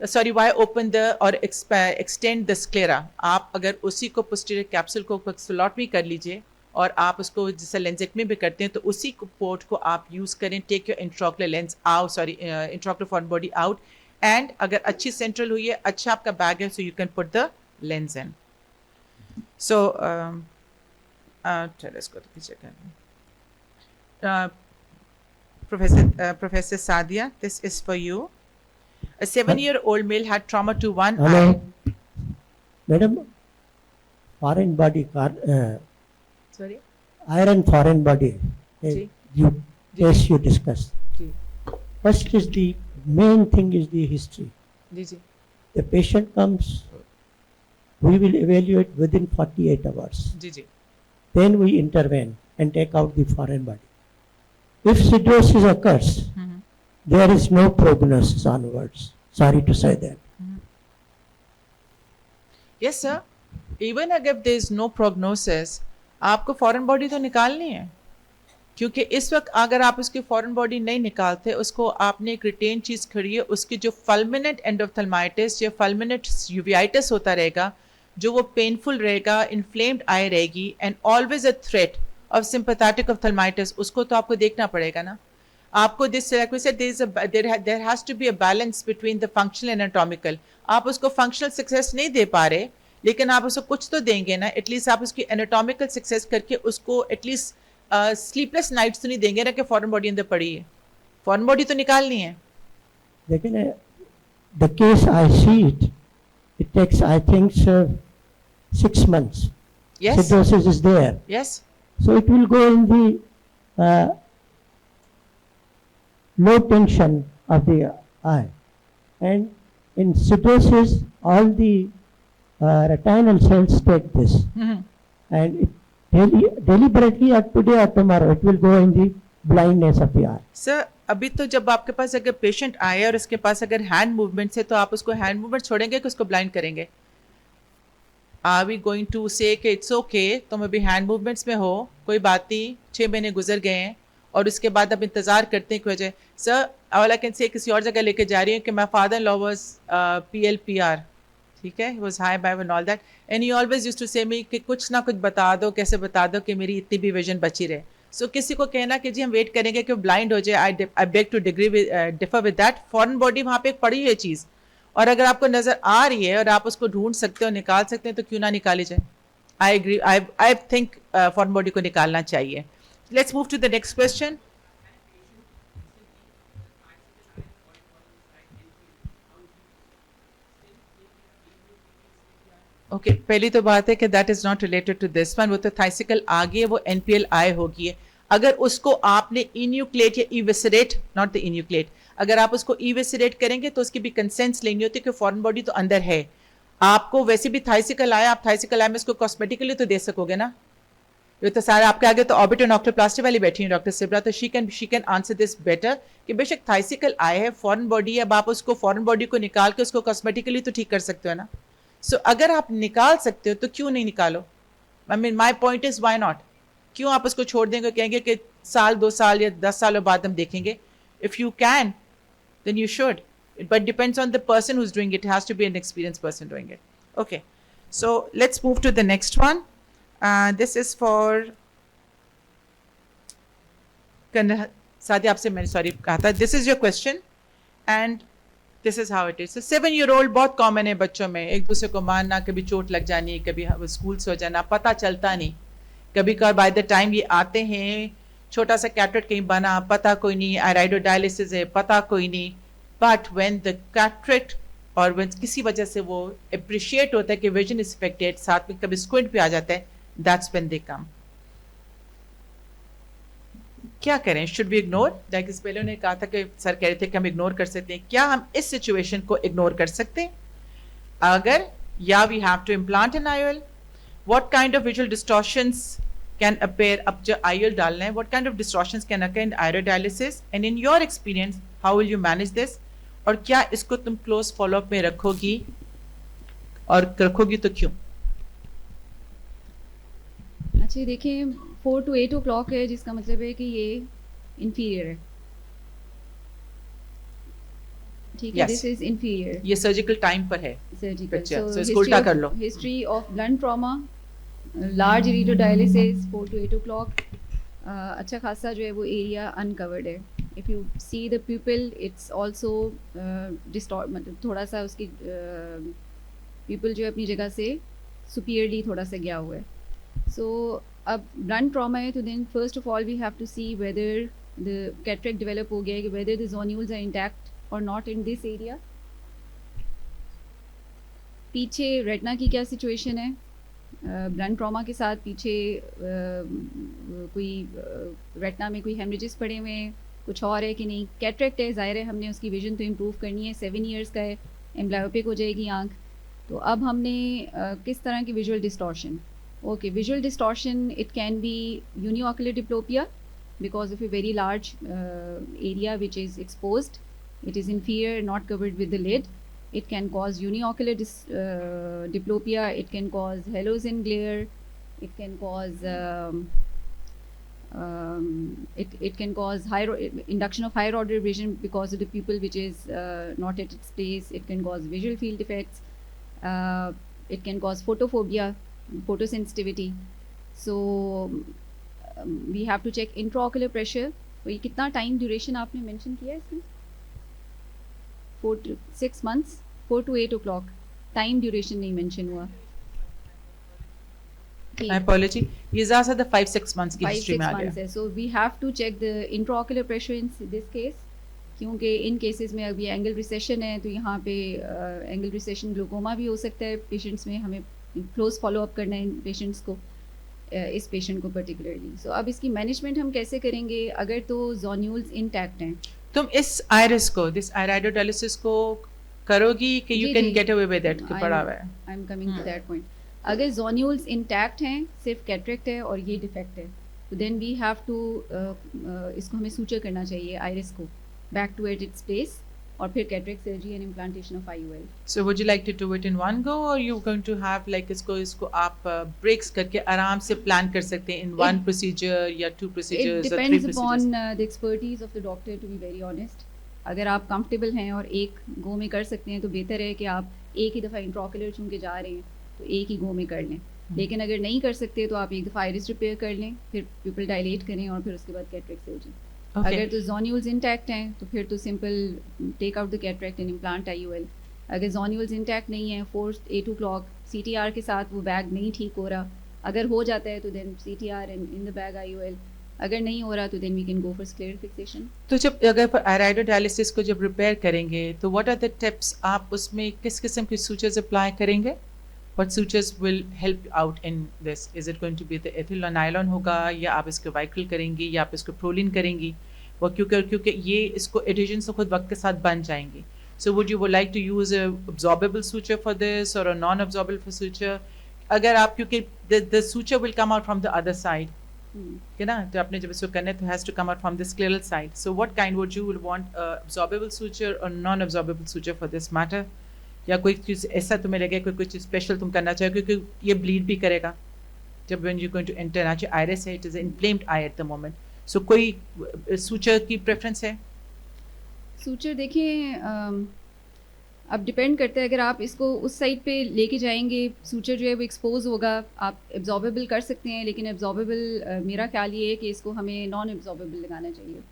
sorry, why open the or extend the sclera. आप अगर उसी को posterior capsule को slot भी कर लीजिए और आप उसको जैसे लेंजेक्टमी भी करते हैं तो उसी पोर्ट को आप यूज़ करें. Take your intraocular lens out, sorry intraocular foreign body out, and अगर अच्छी सेंट्रल हुई है, अच्छा आपका बैग है, so you can put the lens in. So चलो इसको तो पीछे कर. Professor Sadia, this is for you. A 7-year-old male had trauma to one eye. Hello, madam. Foreign body, Sorry? iron foreign body. जी. You, yes, you discussed. जी First is the main thing is the history. जी जी The patient comes, we will evaluate within 48 hours. जी जी. Then we intervene and take out the foreign body. If cirrhosis occurs, there is no prognosis onwards. Sorry to say that. Yes sir. Even अगर there is no prognosis, आपको foreign body तो निकालनी है, क्योंकि इस वक्त अगर आप उसकी फॉरेन बॉडी नहीं निकालते, उसको आपने एक रिटेन चीज़ खड़ी है, उसकी जो फल्मिनेंट एंडोथेल्माइटिस या फल्मिनेंट यूवियाइटिस होता रहेगा, जो वो पेनफुल रहेगा, इन्फ्लेम्ड आई रहेगी, and always a threat of sympathetic ophthalmitis, उसको तो आपको देखना पड़ेगा ना. आपको this like we said there has to be a balance between the functional and anatomical. आप उसको फंक्शनल सक्सेस नहीं दे पा रहे, लेकिन आप उसको कुछ तो देंगे ना. एटलीस्ट आप उसकी एनाटॉमिकल सक्सेस करके उसको एटलीस्ट स्लीपलेस नाइट्स तो नहीं देंगे ना कि फॉरेन बॉडी अंदर पड़ी है. फॉरेन बॉडी तो निकालनी है. लेकिन the case I see it takes I think 6 months. Yes. Cirrhosis is there. Yes. So it will go in the low tension of the eye. And in cirrhosis, all the retinal cells take this. And it deliberately or today or tomorrow, it will go in the blindness of the eye. Sir अभी तो जब आपके पास अगर patient आए और उसके पास अगर hand movements है, तो आप उसको हैंड मूवमेंट छोड़ेंगे कि उसको ब्लाइंड करेंगे? आर वी गोइंग टू से कि इट्स ओके, तुम अभी हैंड मूवमेंट्स में हो, कोई बात नहीं, 6 महीने गुजर गए हैं, और उसके बाद अब इंतज़ार करते हैं कि वजह. Sir all I can say किसी और जगह लेके जा रही हूँ कि my father in law was PLPR, ठीक है, was high by and all that, and he always used to say me कि कुछ ना कुछ बता दो, कैसे बता दो कि मेरी इतनी भी विजन बची रहे. सो किसी को कहना कि जी हम वेट करेंगे कि वो ब्लाइंड हो जाए, I beg to differ with that. Foreign body वहाँ पे एक पड़ी है चीज़, और अगर आपको नज़र आ रही है और आप उसको ढूंढ सकते हो, निकाल सकते हैं, तो क्यों ना निकाली जाए. I agree, I think foreign body को निकालना चाहिए. Let's move to the next question. Okay पहली तो बात है कि that is not related to this one. वो तो थाइसिकल आ गई है, वो NPL आई होगी है. अगर उसको आपने इन्यूक्लेट या इवेसरेट, नॉट द इन्यूक्लेट, अगर आप उसको इवेसरेट करेंगे तो उसकी भी कंसेंस लेनी होती है कि फॉरेन बॉडी तो अंदर है. आपको वैसे भी थाइसिकल आया, आप थाइसिकल आया में इसको कॉस्मेटिकली तो दे सकोगे ना. ये तो सारे आपके आगे तो ऑर्बिट एंड ऑक्लोप्लास्टी वाली बैठी है डॉक्टर सिब्रा, तो she can answer this better कि बेशक थाइसिकल आए है, फॉरेन बॉडी है, अब आप उसको फॉरेन बॉडी को निकाल के उसको कॉस्मेटिकली तो ठीक कर सकते हो ना. सो अगर आप निकाल सकते हो तो क्यों नहीं निकालो. I mean my point is why not. क्यों आप उसको छोड़ देंगे, कहेंगे कि साल 2 साल या 10 सालों बाद हम देखेंगे. If you can then you should, but depends on the person who's doing it. It has to be an experienced person doing it. Okay, so let's move to the next one. This is for Sadia, आपसे मैंने sorry कहा था. This is your question and this is how it is. So 7-year-old बहुत common है बच्चों में, एक दूसरे को मारना, कभी चोट लग जानी, कभी स्कूल से हो जाना, पता चलता नहीं. कभी कभार बाय द टाइम ये आते हैं, छोटा सा कैटरेक्ट कहीं बना, पता कोई नहीं, आयराइडोडायलिसिस है, पता कोई नहीं. बट व्हेन द कैटरेक्ट और व्हेन किसी वजह से वो अप्रिशिएट होता है कि विजन इज अफेक्टेड, साथ में कभी स्क्विंट भी आ जाता है, दैट्स व्हेन दे कम. क्या करें, शुड वी इग्नोर? लाइक इस पहले उन्होंने कहा था कि सर कह रहे थे कि हम इग्नोर कर सकते हैं. क्या हम इस सिचुएशन को इग्नोर कर सकते हैं? अगर या we have to implant an IOL, what kind of visual distortions can appear अब जो IOL डालना है, what kind of distortions can occur in iodialysis, and in your experience how will you manage this, और क्या इसको तुम close follow up में रखोगी, और रखोगी तो क्यों? अच्छा देखिए 4 to 8 o'clock है, जिसका मतलब है कि ये inferior है, ठीक है, Yes. this is inferior ये surgical time पर है surgical. Picture. So इसको history उल्टा of- कर लो. history of blunt trauma, large iridodialysis 4 to 8 o'clock, अच्छा खासा जो है वो एरिया uncovered है. If you see the pupil, it's also distort, मतलब थोड़ा सा उसकी pupil जो है अपनी जगह से superiorly थोड़ा सा गया हुआ है. So अब blunt trauma है तो then first of all we have to see whether the cataract develop हो गया है, कि whether the zonules are intact or not in this area. पीछे रेटिना की क्या सिचुएशन है, ब्लंट ट्रॉमा के साथ पीछे कोई रेटिना में कोई हेमरेजेस पड़े हुए हैं, कुछ और है कि नहीं. कैटरेक्ट है, ज़ाहिर है हमने उसकी विजन तो इम्प्रूव करनी है, 7 years का है, एम्ब्लायोपिक हो जाएगी आँख. तो अब हमने किस तरह की visual distortion, okay visual distortion it can be uniocular diplopia because of a very large area which is exposed. It is inferior, not covered with the lid. It can cause uniocular diplopia. It can cause halogen glare. It can cause it can cause induction of higher order vision because of the pupil which is not at its place. It can cause visual field defects. It can cause photophobia, photosensitivity. So we have to check intraocular pressure. तो ये कितना time duration आपने mention किया है इसमें? 4 to 6 months, 4 to 8 o'clock. Time duration नहीं mention हुआ. My apology. ये ज़्यादा से ज़्यादा 5-6 months की 5-6 हिस्ट्री में आ months गया. है. So we have to check the intraocular pressure in this case, क्योंकि इन केसेस में अभी एंगल रिसेशन है, तो यहाँ पे एंगल रिसेशन ग्लूकोमा भी हो सकता है पेशेंट्स में. हमें क्लोज फॉलो अप करना है इन पेशेंट्स को, इस पेशेंट को पर्टिकुलरली. सो अब इसकी मैनेजमेंट हम कैसे करेंगे अगर तो जोन्यूल्स इंटैक्ट हैं? तुम इस आयरिस को, दिस iridodialysis को करोगी कि you ji, can ji. get away with it कि पड़ा हुआ है? I am coming to that point. अगर जोन्यूल्स इंटैक्ट हैं, सिर्फ कैटरेक्ट है और ये डिफेक्ट है, तो देन वी हैव टू इसको हमें सूचर करना चाहिए आइरिस को back to at its place, और फिर cataract surgery and implantation of IOL. So would you like to do it in one go, or you going to have like इसको आप breaks करके आराम से plan कर सकते हैं in one procedure या 2 It procedures or 3 depends procedures? upon the expertise of the doctor, to be very honest. अगर आप कंफर्टेबल हैं और एक गो में कर सकते हैं तो बेहतर है कि आप एक ही दफ़ा इंट्राओकुलर चूँकि जा रहे हैं तो एक ही गो में कर लें. लेकिन अगर नहीं कर सकते तो आप एक दफ़ा आइरिस रिपेयर कर लें, फिर प्यूपिल डायलेट करें और फिर उसके बाद कैटरेक्ट सर्जरी. Okay. अगर तो जोन्यूल्स इंटैक्ट हैं तो फिर तो simple take out the cataract and implant IOL. अगर जोन्यूल्स इंटैक्ट नहीं है, 4-8 o'clock CTR के साथ वो बैग नहीं ठीक हो रहा, अगर हो जाता है तो then CTR and in the bag IOL. अगर नहीं हो रहा तो then we can go for scleral fixation. तो जब अगर iridodialysis को जब रिपेयर करेंगे तो what are the tips, आप उसमें किस किस्म की sutures अप्लाई करेंगे? What sutures will help out in this? Is it going to be the ethyl or nylon होगा, या आप इसको Vicryl करेंगी, या आप इसको Prolene करेंगी? वो क्योंकि ये इसको adhesions तो खुद वक्त के साथ बन जाएंगी. So would you like to use a absorbable suture for this or a non-absorbable suture? अगर आप क्योंकि the suture will come out from the other side. है ना, तो आपने जब इसको करना है तो has to come out from the scleral side. So what kind would you want, absorbable suture or non-absorbable suture for this matter? या कोई चीज़ ऐसा तुम्हें लगे कोई चीज़ स्पेशल तुम करना चाहो, क्योंकि ये ब्लीड भी करेगा जब when you're going to enter. ना iris है, it is an inflamed eye at the moment. So कोई suture की preference है? सूचर देखिए अब डिपेंड करता है. अगर आप इसको उस साइड पे लेके जाएंगे, सूचर जो है वो एक्सपोज होगा. आप एब्जॉर्बेबल कर सकते हैं, लेकिन एब्जॉर्बेबल मेरा ख्याल ये है कि इसको हमें नॉन एब्जॉर्बेबल लगाना चाहिए.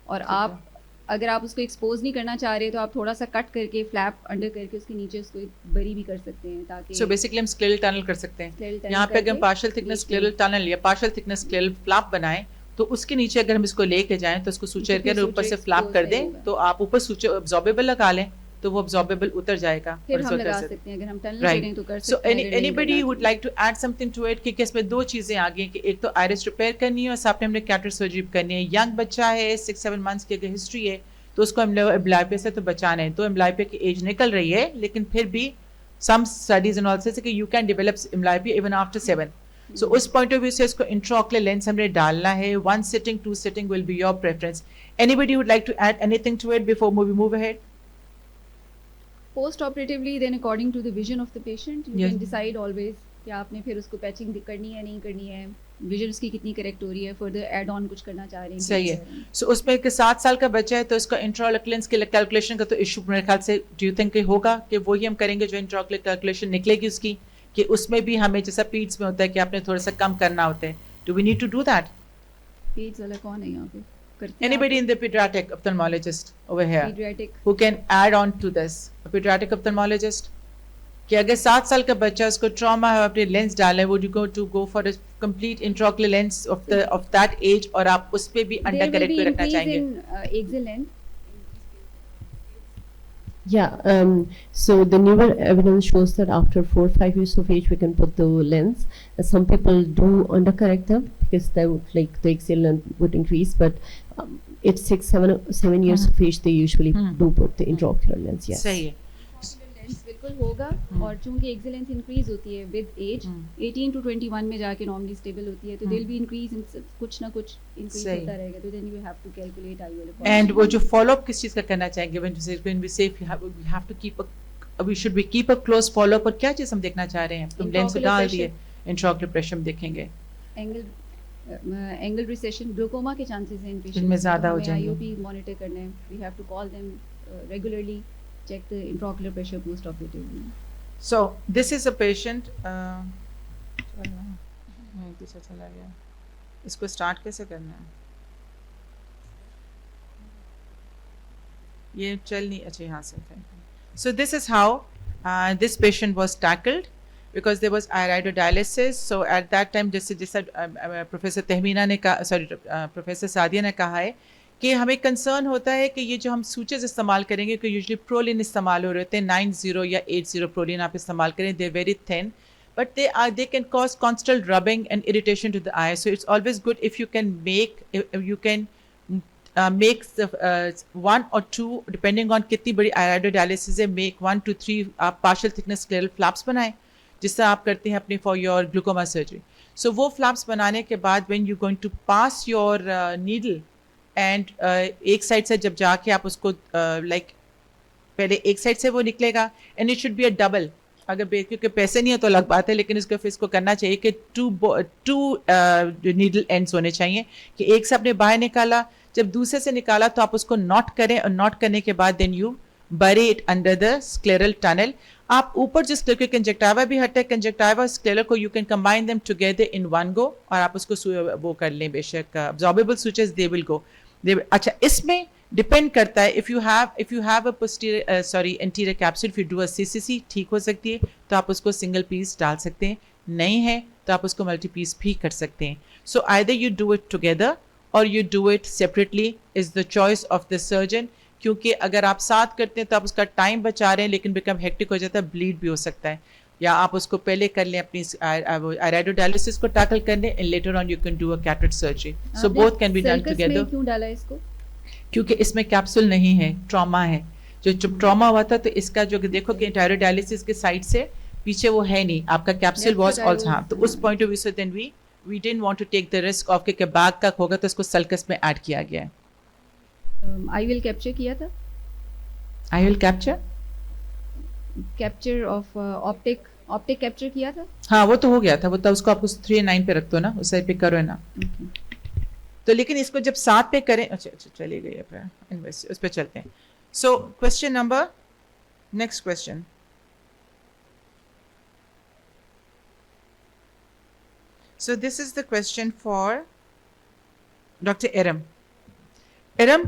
और आप अगर आप उसको एक्सपोज नहीं करना चाह रहे तो आप थोड़ा सा कट करके फ्लैप अंडर करके उसके नीचे उसको बरी भी कर सकते हैं, ताकि So basically हम scleral tunnel कर सकते हैं. scleral tunnel यहाँ पे अगर करके partial thickness बीच में- scleral tunnel या partial thickness scleral flap बनाएं तो उसके नीचे अगर हम इसको लेके जाएं तो उसको suture फिर के ऊपर से suture flap कर expose दें, नहीं होगा. तो आप ऊपर suture absorbable लगा लें तो वो absorbable उतर जाएगा. फिर और हम इसको कर लगा सकते हैं. सकते हैं. अगर हम टनल Right. करें तो कर So सकते हैं. अगर नहीं anybody करना would तो- like to add something to it कि इसमें 2 चीजें आ गई कि एक तो iris repair करनी है और साथ में हमने cataract surgery करनी है. यंग बच्चा है, 6-7 months की अगर हिस्ट्री है तो उसको हम एम्ब्लायोपिया से तो बचाना है. तो एम्ब्लायोपिया की एज निकल रही है, लेकिन फिर भी some studies and all says कि you can develop amblyopia even after 7. So उस point of view से इसको intraocular lens हमने डालना है. 1 sitting, 2 sitting will be your preference. Anybody would like to add anything to it before we move ahead? Post-operatively, then according to the vision of the patient, you Yes. can decide always कि आपने फिर उसको patching करनी है नहीं करनी है, vision उसकी कितनी करेक्ट हो रही है, फर्दर एड ऑन कुछ करना चाह रहे हैं. सही है. So उसमें कि 7 साल का बच्चा है तो इसका intraocular lens के कैलकुलेशन का तो इशू मेरे ख्याल से do you think कि होगा कि वही हम करेंगे जो intraocular कैलकुलेशन निकलेगी उसकी, कि उसमें भी हमें जैसा पीड्स में होता है कि आपने थोड़ा सा कम करना होता है. Do we need to do that? Page वाला कौन है यहाँ पे करते हैं? Anybody in the pediatric ophthalmologist over here Pediatric. who can add on to this? A pediatric ophthalmologist? कि अगर 7 साल का बच्चा उसको ट्रॉमा है अपने लेंस डाले, would you go for a complete intraocular lens of that age, और आप उस पे भी under There will correct be रखना increase चाहेंगे? in axial length. Yeah, so the newer evidence shows that after 4 or 5 years of age we can put the lens. Some people do undercorrect them because they would like the axial length would increase, but at 6, 7 years of age they usually do put the intraocular lens. Yes. सही है. Lens बिल्कुल होगा, और चूंकि axle length increase होती है with as, 18 to 21 में जाके नॉर्मली स्टेबल होती है, तो देयर बी इंक्रीज इन कुछ ना कुछ इंक्रीज सही. होता रहेगा, तो then you have to calculate IOL. And वो जो follow up किस चीज़ का करना चाहेंगे? when we say we have to keep we keep a close follow up, और क्या चीज़ हम देखना चाह रहे हैं? तुम लेंस Intraocular डाल pressure. दिए, इंट्राओकुलर प्रेशर हम देखेंगे. एंगल रिसेशन, ग्लूकोमा के चांसेस हैं इन पेशेंट इनमें ज़्यादा हो जाएंगे. IOP मॉनिटर करना है, we have to call them regularly, check the intraocular pressure post operatively. So this is a patient. चला गया. इसको स्टार्ट कैसे करना है? ये चल नहीं, अच्छा यहाँ से. So this is how this patient was tackled because there was iridodialysis. So at that time, जैसे प्रोफेसर तहमीना ने कहा, सॉरी प्रोफेसर सादिया ने कहा है कि हमें कंसर्न होता है कि ये जो हम सूचेस इस्तेमाल करेंगे, कि यूजुअली प्रोलिन इस्तेमाल हो रहे होते हैं, 90 या 80 प्रोलिन आप इस्तेमाल करें, they very thin, but they can cause constant rubbing and irritation to the eye. So it's always good if you can make the 1 or 2 depending on कितनी बड़ी iridodialysis है, make 1 to 3 आप partial thickness scleral flaps बनाएं, जिससे आप करते हैं अपनी for your glaucoma surgery. So वो flaps बनाने के बाद when you're going to pass your needle and एक साइड से जब जाके आप उसको पहले एक साइड से वो निकलेगा, and it should be a double. अगर क्योंकि पैसे नहीं है तो अलग बात है, लेकिन इसको फिर इसको करना चाहिए कि 2 नीडल एंड्स होने चाहिए, कि एक से आपने बाहर निकाला, जब दूसरे से निकाला तो आप उसको नॉट करें, और नॉट करने के बाद then you bury it under the scleral tunnel. आप ऊपर जिस क्योंकि कंजक्टिवा भी हटता है, कंजक्टिवा स्क्लेरल को you can combine them together in one go, और आप उसको वो कर लें, बेशक अब्जॉर्बेबल सूचेस दे विल गो. अच्छा, इसमें डिपेंड करता है, if you have a posterior anterior capsule, if you do a CCC ठीक हो सकती है तो आप उसको सिंगल पीस डाल सकते हैं, नहीं है तो आप उसको मल्टी पीस भी कर सकते हैं. So either you do it together or you do it separately is the choice of the surgeon, क्योंकि अगर आप साथ करते हैं तो आप उसका टाइम बचा रहे हैं, लेकिन बिकम हेक्टिक हो जाता है, ब्लीड भी हो सकता है. या आप उसको पहले कर लें, अपनी iridodialysis को टैकल कर लें, and later on you can do a cataract surgery. So both can be done together. क्यों डाला इसको? क्योंकि इसमें कैप्सूल नहीं है, ट्रॉमा है. जो ट्रॉमा हुआ था तो इसका जो देखो कि iridodialysis के साइड से पीछे वो है नहीं, आपका कैप्सूल वाज आल्सो. हाँ, तो उस पॉइंट ऑफ व्यू से then we didn't want to take the risk of कि बैग का होगा तो इसको सल्कस में ऐड किया गया है. IOL कैप्चर किया था? IOL capture of optic capture किया था? हाँ, वो तो हो गया था, वो तो उसको आप उस 3 9 पे रख दो ना, उस साइड पे करो है ना. तो लेकिन इसको जब 7 पे करें, अच्छा चली गई है, उस पे चलते हैं. So question number, next question. So this is the question for Dr. Eram. Eram,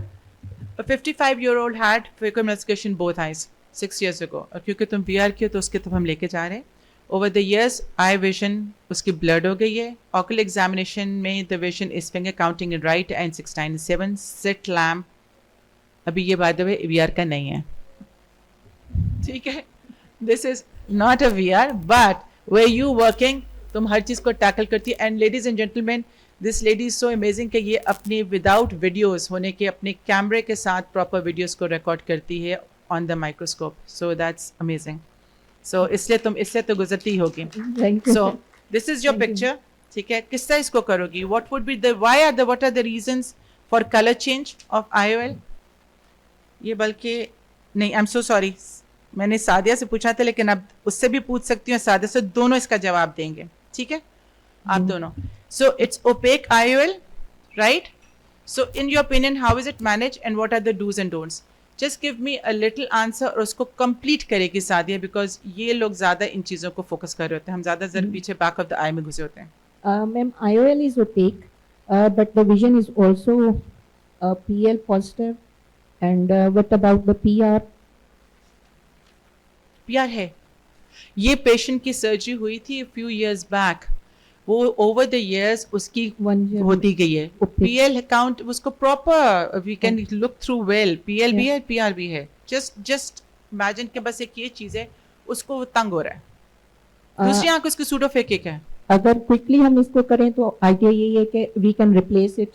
a 55-year-old had phaco emulsification both eyes 6 years ago. और क्योंकि तुम VR की हो तो उसके तरफ हम लेके जा रहे हैं. Over the years, eye vision उसकी blurred हो गई है. Ocular examination में the vision is finger counting in right and 6, 9, 7. Slit lamp. अभी ये by the way VR का नहीं है. ठीक है? This is not a VR, but where you working, तुम हर चीज़ को टैकल करती है. And ladies and gentleman, this lady is so amazing कि ये अपने विदाउट वीडियोस होने के अपने कैमरे के साथ प्रॉपर वीडियोस को रिकॉर्ड करती है on the microscope. So that's amazing. So इसलिए तुम इससे तो गुजरती होगी. Thank you. So this is your Thank you. Picture, ठीक है, किस तरह इसको करोगी? What would be the what are the reasons for colour change of IOL? ये बल्कि नहीं, आई एम सो सॉरी, मैंने सादिया से पूछा था, लेकिन अब उससे भी पूछ सकती हूँ, सादिया से, दोनों इसका जवाब देंगे, ठीक है, आप दोनों. So it's opaque IOL, right? So in your opinion how is it manage and what are the dos and don'ts? Just give me a little answer और उसको कंप्लीट करेगी सादिया, बिकॉज ये लोग ज़्यादा इन चीज़ों को फोकस कर रहे होते हैं, हम ज़्यादा जरा पीछे बैक ऑफ द आई में घुसे होते हैं. Ma'am, IOL is opaque, but the vision is also PL positive. And what about the PR? PR है. ये पेशेंट की सर्जरी हुई थी फ्यू इयर्स बैक, वो ओवर द इयर्स उसकी 1 year. होती गई है. Okay. PL अकाउंट उसको proper we can look through well. PL भी Yeah. है, PR भी है. जस्ट इमेजिन के बस एक ये चीज़ है, उसको वो तंग हो रहा है. दूसरी आंख उसकी सूडोफेकिक है. अगर क्विकली हम इसको करें तो आइडिया यही है कि we can replace it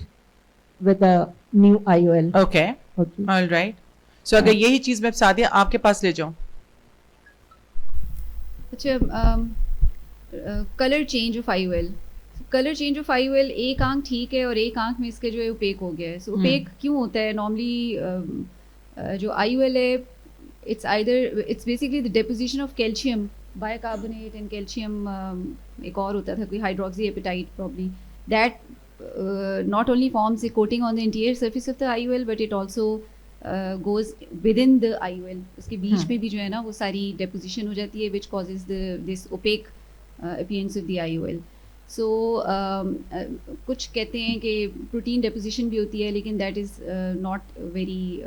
with a new IOL. Okay, Okay. Alright. So अगर यही चीज़ मैं सादिया आपके पास ले जाऊँ, अच्छा, colour change of IOL. Colour change of IOL, एक आंख ठीक है और एक आंख में इसके जो है ओपेक हो गया है. सो ओपेक क्यों होता है? नॉर्मली जो IOL है, it's basically the deposition of calcium, bicarbonate and calcium, एक और होता था कोई hydroxyapatite probably, that not only forms a coating on the anterior surface of the IOL but it also goes within the IOL. उसके बीच में भी जो है ना वो सारी डेपोजिशन हो जाती है which causes this opaque appearance of the IOL. सो कुछ कहते हैं कि प्रोटीन डेपोजिशन भी होती है, लेकिन that is not very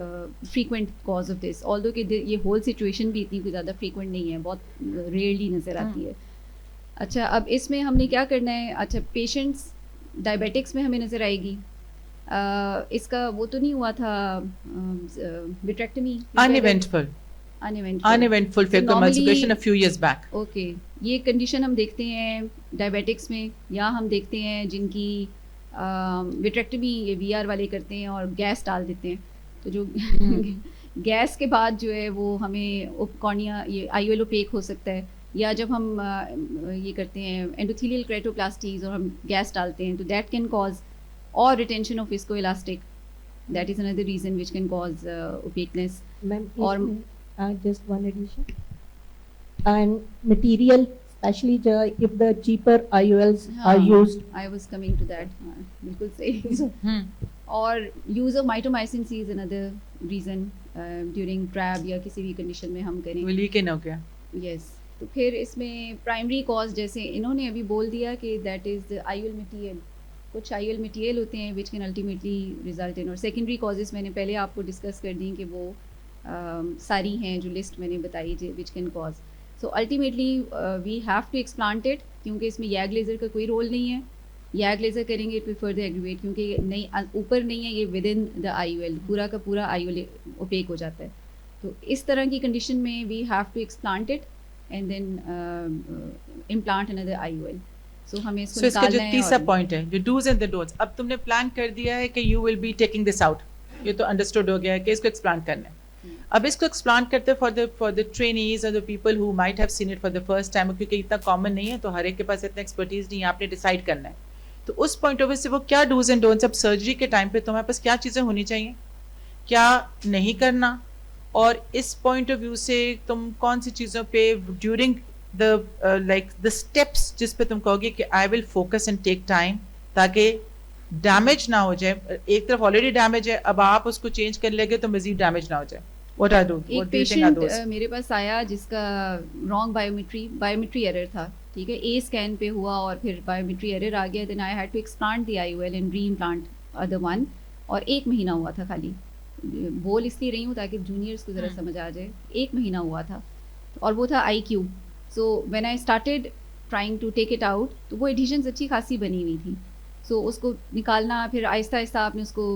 frequent cause of this, although कि ये होल सिचुएशन भी इतनी कोई ज़्यादा फ्रीक्वेंट नहीं है, बहुत रेयरली नज़र आती है. अच्छा, अब इसमें हमने क्या करना है? अच्छा, पेशेंट्स डायबिटिक्स में हमें नज़र आएगी. इसका वो तो नहीं हुआ था विट्रेक्टमी, अनइवेंटफुल फिर consultation a few years back. Okay, ये कंडीशन हम देखते हैं डायबिटिक्स में, या हम देखते हैं जिनकी विट्रेक्टमी ये VR वाले करते हैं और गैस डाल देते हैं. तो जो गैस के बाद जो है वो हमें कॉर्निया ये IOL ओपेक हो सकता है, या जब हम ये करते हैं एंडोथेलियल केराटोप्लास्टीज और हम गैस डालते हैं, तो दैट कैन कॉज और retention of viscoelastic. That is another reason which can cause opaqueness. Ma'am, और just one addition. And material, especially if the cheaper IOLs are used. I was coming to that. बिल्कुल सही. और use of mitomycin C is another reason during trab या किसी भी condition में हम करें. लीकेज हो गया. यस. तो फिर इसमें प्राइमरी कॉज जैसे इन्होंने अभी बोल दिया कि that is the IOL material. कुछ IOL मटीरियल होते हैं which can ultimately result in, और सेकेंडरी कॉजेज मैंने पहले आपको डिस्कस कर दी कि वो सारी हैं जो लिस्ट मैंने बताई which can cause. So ultimately we have to explant it, क्योंकि इसमें YAG लेज़र का कोई रोल नहीं है. YAG लेज़र करेंगे इट विल फर्दर एग्रीवेट, क्योंकि नहीं ऊपर नहीं है, ये विद इन द IOL पूरा का पूरा IOL ओपेक हो जाता है. तो इस तरह की कंडीशन में we have to explant it and then implant another IOL. सो हमें इसको इसका जो निकालना है. तीसरा और- पॉइंट है, जो डूज एंड द डोंट्स. अब तुमने प्लान कर दिया है कि you will be taking this out, ये तो अंडरस्टूड हो गया है कि इसको एक्सप्लान करना है. अब इसको एक्सप्लान करते फॉर द ट्रेनीज और the people who might have seen it for the first time, क्योंकि इतना कॉमन नहीं है तो हर एक के पास इतना एक्सपर्टीज नहीं है, आपने डिसाइड करना है. तो उस पॉइंट ऑफ व्यू से वो क्या डूज एंड डोंट्स, अब सर्जरी के टाइम पे तुम्हारे पास क्या चीज़ें होनी चाहिए, क्या नहीं करना, और इस पॉइंट ऑफ व्यू से तुम कौन सी चीज़ों पे ड्यूरिंग द स्टेप्स जिस पे तुम कहोगे कि I will focus and take time, ताकि डैमेज ना हो जाए. एक तरफ ऑलरेडी डैमेज है, अब आप उसको चेंज कर लेंगे तो मजीद डैमेज ना हो जाए. What are those? एक What do you think are patient those? मेरे पास आया जिसका रॉन्ग बायोमेट्री एरर था. ठीक है, A स्कैन पे हुआ और फिर बायोमेट्री एरर आ गया. Then I had to explant the IOL and reimplant other one. और 1 महीना हुआ था खाली. बोल इसलिए रही हूँ ताकि जूनियर्स को ज़रा समझ आ जाए. 1 महीना हुआ था और वो था IQ. So when I started trying to take it out, तो वो एडिशंस अच्छी खासी बनी हुई थी. सो उसको निकालना, फिर आहिस्ता आहिस्ता आपने उसको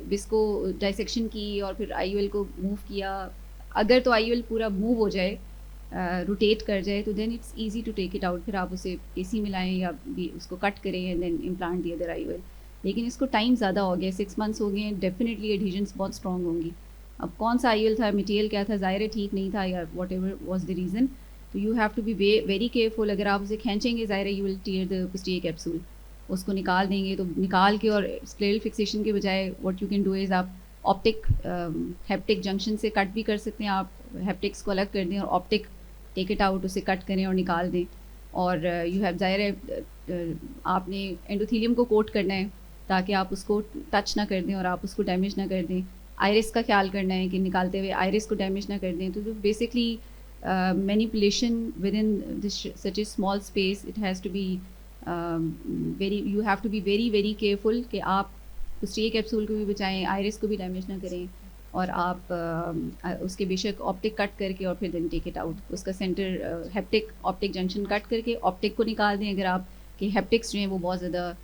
बिस्को डाइसेक्शन की और फिर IOL को मूव किया. अगर तो IOL पूरा मूव हो जाए, रोटेट कर जाए, तो then it's easy to take it out. फिर आप उसे AC में लाएं या उसको कट करें and then implant the other IOL. लेकिन इसको टाइम ज़्यादा हो गया, 6 मंथ्स हो गए. डेफिनेटली एडिशंस बहुत स्ट्रॉन्ग होंगी. अब कौन सा IOL था, मटीरियल क्या था, ज़ाहिर है ठीक नहीं था या whatever was the reason. तो you have to be very careful. अगर आप उसे खींचेंगे ज़ाहिर है you will tear the posterior capsule. उसको निकाल देंगे तो निकाल के और स्क्लेरल फिक्सेशन के बजाय what you can do is आप ऑप्टिक हेप्टिक जंक्शन से कट भी कर सकते हैं. आप हेप्टिक्स को अलग कर दें और ऑप्टिक टेक इट आउट, उसे कट करें और निकाल दें. और यू हैव ज़ाहिर है आपने एंडोथीलियम को कोट करना है ताकि आप उसको टच ना कर दें और आप उसको डैमेज ना कर दें. आयरिस का ख्याल करना है कि निकालते हुए आयरिस को डैमेज ना कर दें. तो basically manipulation within this such a small space, it has to be you have to be very careful कि आप पोस्टीरियर कैप्सूल को भी बचाएं, आयरिस को भी डैमेज ना करें. और आप उसके बेशक ऑप्टिक कट करके और फिर देन टेक इट आउट. उसका centre hepatic optic junction cut करके ऑप्टिक को निकाल दें. अगर आप के हेप्टिक्स जो हैं वो बहुत ज़्यादा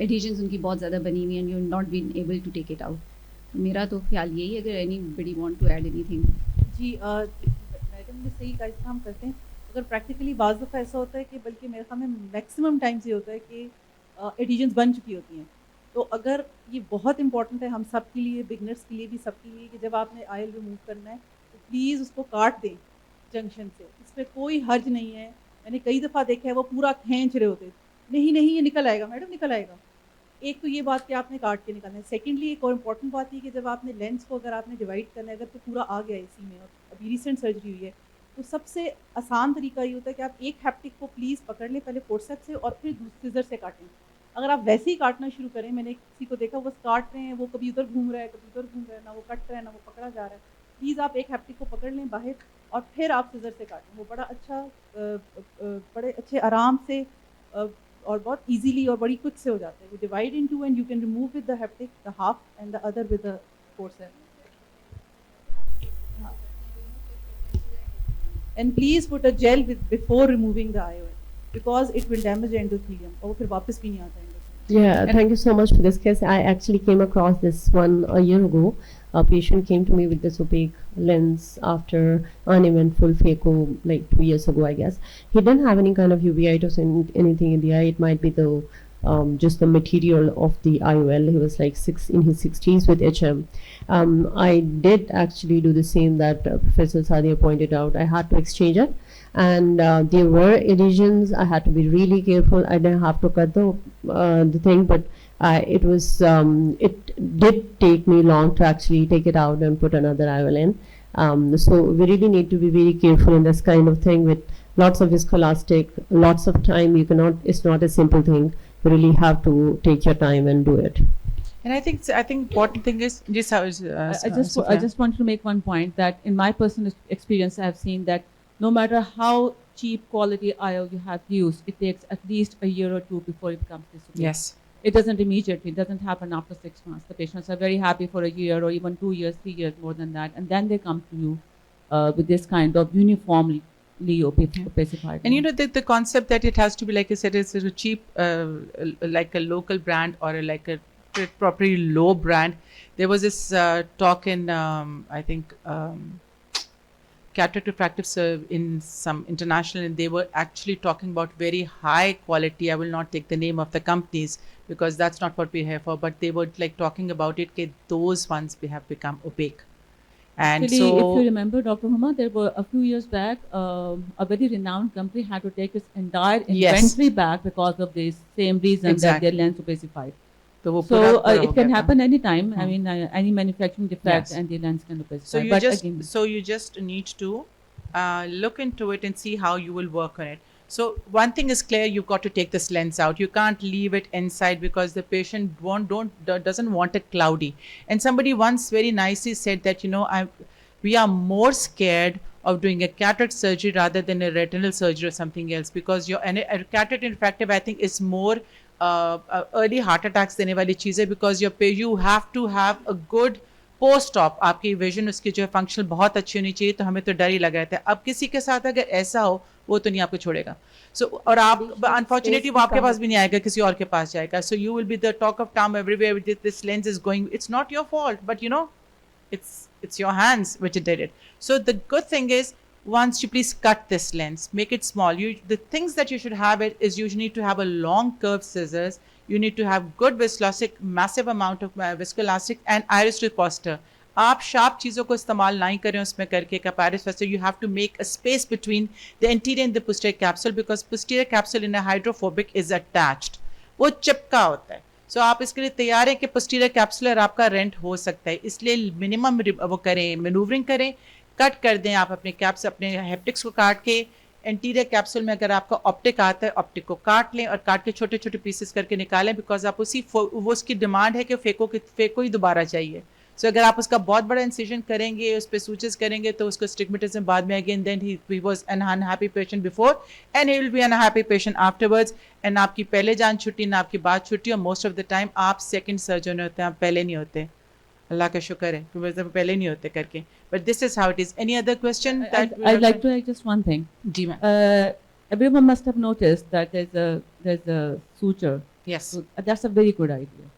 एडिशंस उनकी बहुत ज़्यादा बनी हुई हैं, you not been able to take it out. मेरा तो ख्याल यही है. अगर anybody want to add anything. जी मैडम ने सही कहा, इसका हम करते हैं. अगर प्रैक्टिकली बाज़ दफ़ा ऐसा होता है कि बल्कि मेरे ख्याल में मैक्सिमम टाइम्स ये होता है कि एडिशंस बन चुकी होती हैं. तो अगर ये बहुत इंपॉर्टेंट है हम सब के लिए, बिगनर्स के लिए भी, सबके लिए, कि जब आपने आयल रिमूव करना है तो प्लीज़ उसको काट दें जंक्शन से. इसमें कोई हर्ज नहीं है. मैंने कई दफ़ा देखा है वो पूरा खींच रहे होते, नहीं ये निकल आएगा मैडम, निकल आएगा. एक तो ये बात कि आपने काट के निकालना है. सेकेंडली एक और इम्पॉर्टेंट बात ये कि जब आपने लेंस को अगर आपने डिवाइड करना है, अगर तो पूरा आ गया इसी में और अभी रिसेंट सर्जरी हुई है, तो सबसे आसान तरीका ये होता है कि आप एक हैप्टिक को प्लीज़ पकड़ लें पहले फोर्सेप्स से और फिर सीजर से काटें. अगर आप वैसे ही काटना शुरू करें, मैंने किसी को देखा वो काट रहे हैं, वो कभी उधर घूम रहा है कभी उधर घूम रहा है, ना वो कट रहा है ना वो पकड़ा जा रहा है. प्लीज़ आप एक हैप्टिक को पकड़ लें बाहर और फिर आप सीजर से काटें. वो बड़ा अच्छा बड़े अच्छे आराम से और बहुत इजीली और बड़ी क्विक से हो जाता है. वो divide into and you can remove with the haptic the half and the other with the forceps. And please put a gel with before removing the IOL because it will damage the endothelium. और फिर वापस भी नहीं आता endothelium. Yeah, thank you so much for this case. I actually came across this one a year ago. A patient came to me with this opaque lens after uneventful phaco like 2 years ago, I guess. He didn't have any kind of uveitis or anything in the eye. It might be the just the material of the IOL. He was like in his 60s with HM. I did actually do the same that Professor Sadia pointed out. I had to exchange it, and there were adhesions. I had to be really careful. I didn't have to cut the thing, but it was it did take me long to actually take it out and put another IOL in. So we really need to be very careful in this kind of thing with lots of viscoelastic, lots of time. You cannot. It's not a simple thing. You really have to take your time and do it. And I think important thing is just how is I just wanted to make one point that in my personal experience, I have seen that no matter how cheap quality IOL you have used, it takes at least a year or two before it becomes disobedient. yes. It doesn't immediately. It doesn't happen after 6 months. The patients are very happy for a year or even 2 years, 3 years, more than that, and then they come to you with this kind of uniformly opacified. And you know the concept that it has to be, like I said, it's a cheap, like a local brand or like a properly low brand. There was this talk in I think Cataract Refractive in some international, and they were actually talking about very high quality. I will not take the name of the companies because that's not what we're here for. But they were like talking about it. That those ones have become opaque. And actually, so, if you remember, Dr. Huma, there were a few years back, a very renowned company had to take its entire inventory back because of the same reason Exactly. that their lens opacified. तो So it can happen anytime. I mean, any manufacturing defect Yes. and the lens can opacify. So you But just again, you just need to look into it and see how you will work on it. So one thing is clear: you've got to take this lens out. You can't leave it inside because the patient doesn't want it cloudy. And somebody once very nicely said that we are more scared of doing a cataract surgery rather than a retinal surgery or something else, because a cataract refractive, I think, is more early heart attacks देने वाली चीज़ है, because you have to have a good post op आपकी vision उसकी जो है functional बहुत अच्छी होनी चाहिए. तो हमें तो डर ही लग रहा था. अब किसी के साथ अगर ऐसा हो वो तो नहीं आपको छोड़ेगा. सो और आप अनफॉर्चुनेटली वो आपके पास भी नहीं आएगा, किसी और के पास जाएगा. So you will be the talk of town everywhere with this lens is going. It's not your fault, but it's your hands which did it. So the good thing is, once you please cut this lens, make it small. The things that you should have is you need to have a long curved scissors. You need to have good viscoelastic, massive amount of viscoelastic, and iris to posture. आप sharp चीज़ों को इस्तेमाल नहीं करें उसमें करके कैपारिस वैसे you have to make a space between the anterior and the posterior capsule because posterior capsule in a hydrophobic is attached, वो चिपका होता है। सो आप इसके लिए तैयार है कि पोस्टीरियर कैप्सूलर आपका रेंट हो सकता है, इसलिए मिनिमम वो करें, मैनूवरिंग करें, कट कर दें आप अपने कैप्स, अपने हेप्टिक्स को काट के। एंटीरियर कैप्सूल में अगर आपका ऑप्टिक आता है, ऑप्टिक को काट लें और काट के छोटे छोटे पीसेस करके निकालें, बिकॉज आप वो उसकी डिमांड है कि फेको ही दोबारा चाहिए। सो अगर आप उसका बहुत बड़ा इंसिजन करेंगे, उस पर सूचेस करेंगे, तो उसको स्टिग्मेटिज्म बाद में again then he was an unhappy patient before and he will be unhappy patient afterwards. And आपकी पहले जान छुट्टी ना आपकी बात छुट्टी, और मोस्ट ऑफ द टाइम आप सेकंड सर्जन होते हैं, आप पहले नहीं होते। अल्लाह का शुक्र है कि पहले नहीं होते करके। But this is how it is. Any other question? I'd like to add just one thing. जी ma'am. Everyone must have noticed that there's a suture. Yes So that's a very good idea.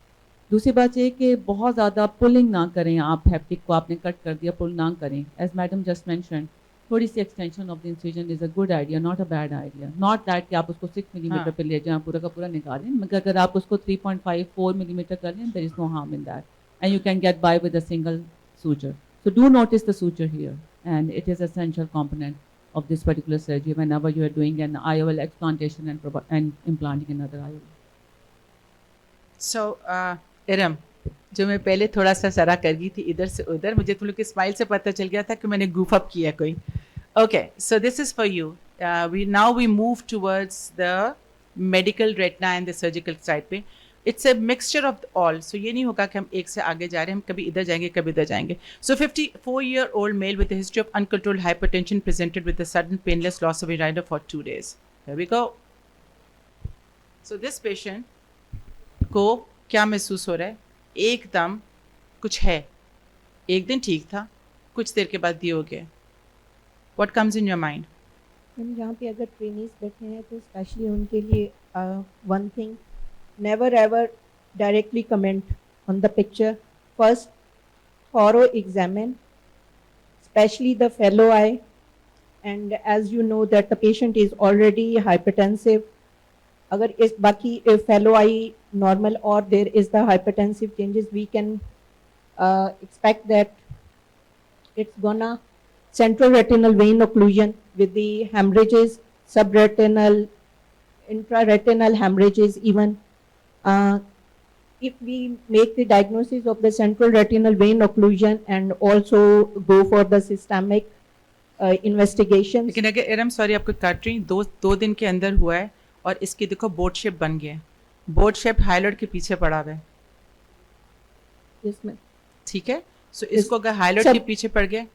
दूसरी बात ये कि बहुत ज़्यादा pulling ना करें आप, हेप्टिक को आपने कट कर दिया, पुल ना करें। एज मैडम जस्ट मैंशन, थोड़ी सी extension of the incision is a good idea, not a bad idea. Not that कि आप उसको 6 मिलीमीटर पे ले जाएं, पूरा का पूरा निकालें, मगर अगर आप उसको 3.54 मिलीमीटर कर लें, there is no harm in that and you can get by with a single suture. So do notice the suture here, and it is essential component of this particular surgery whenever you are doing an IOL explantation and implanting another IOL. सो इरम, जो मैं पहले थोड़ा सा सरा कर गई थी इधर से उधर, मुझे तुम लोग की स्माइल से पता चल गया था कि मैंने goof up किया कोई। Okay, so this is for you. We move towards the medical retina and the surgical side पे। It's a mixture of all, so ये नहीं होगा कि हम एक से आगे जा रहे हैं, हम कभी इधर जाएंगे कभी इधर जाएंगे। So 54-year-old male with history of uncontrolled hypertension presented with a sudden painless loss of iraida for 2 days। Here we go. So this patient को क्या महसूस हो रहा है? एकदम कुछ है, एक दिन ठीक था, कुछ देर के बाद ये हो गया। What comes in your mind? Ma'am यहाँ पे अगर ट्रेनीज बैठे हैं तो स्पेशली उनके लिए one thing, never ever directly comment on the picture. First, thorough examine, especially the fellow eye. And as you know that the patient is already hypertensive. Agar is baki fellow eye normal or there is the hypertensive changes, we can expect that it's gonna central retinal vein occlusion with the hemorrhages, subretinal, intraretinal hemorrhages even. If we make the diagnosis of the central retinal vein occlusion and also go for the systemic investigations. लेकिन अगर Iram, sorry आपको काट रही, दो दिन के अंदर हुआ है और इसकी देखो बोट शेप बन गया है, बोट शेप हाइलाइट के पीछे पड़ा हुआ है। Yes, ma'am. ठीक है, सो इसको अगर हाइलाइट के पीछे पड़ गए,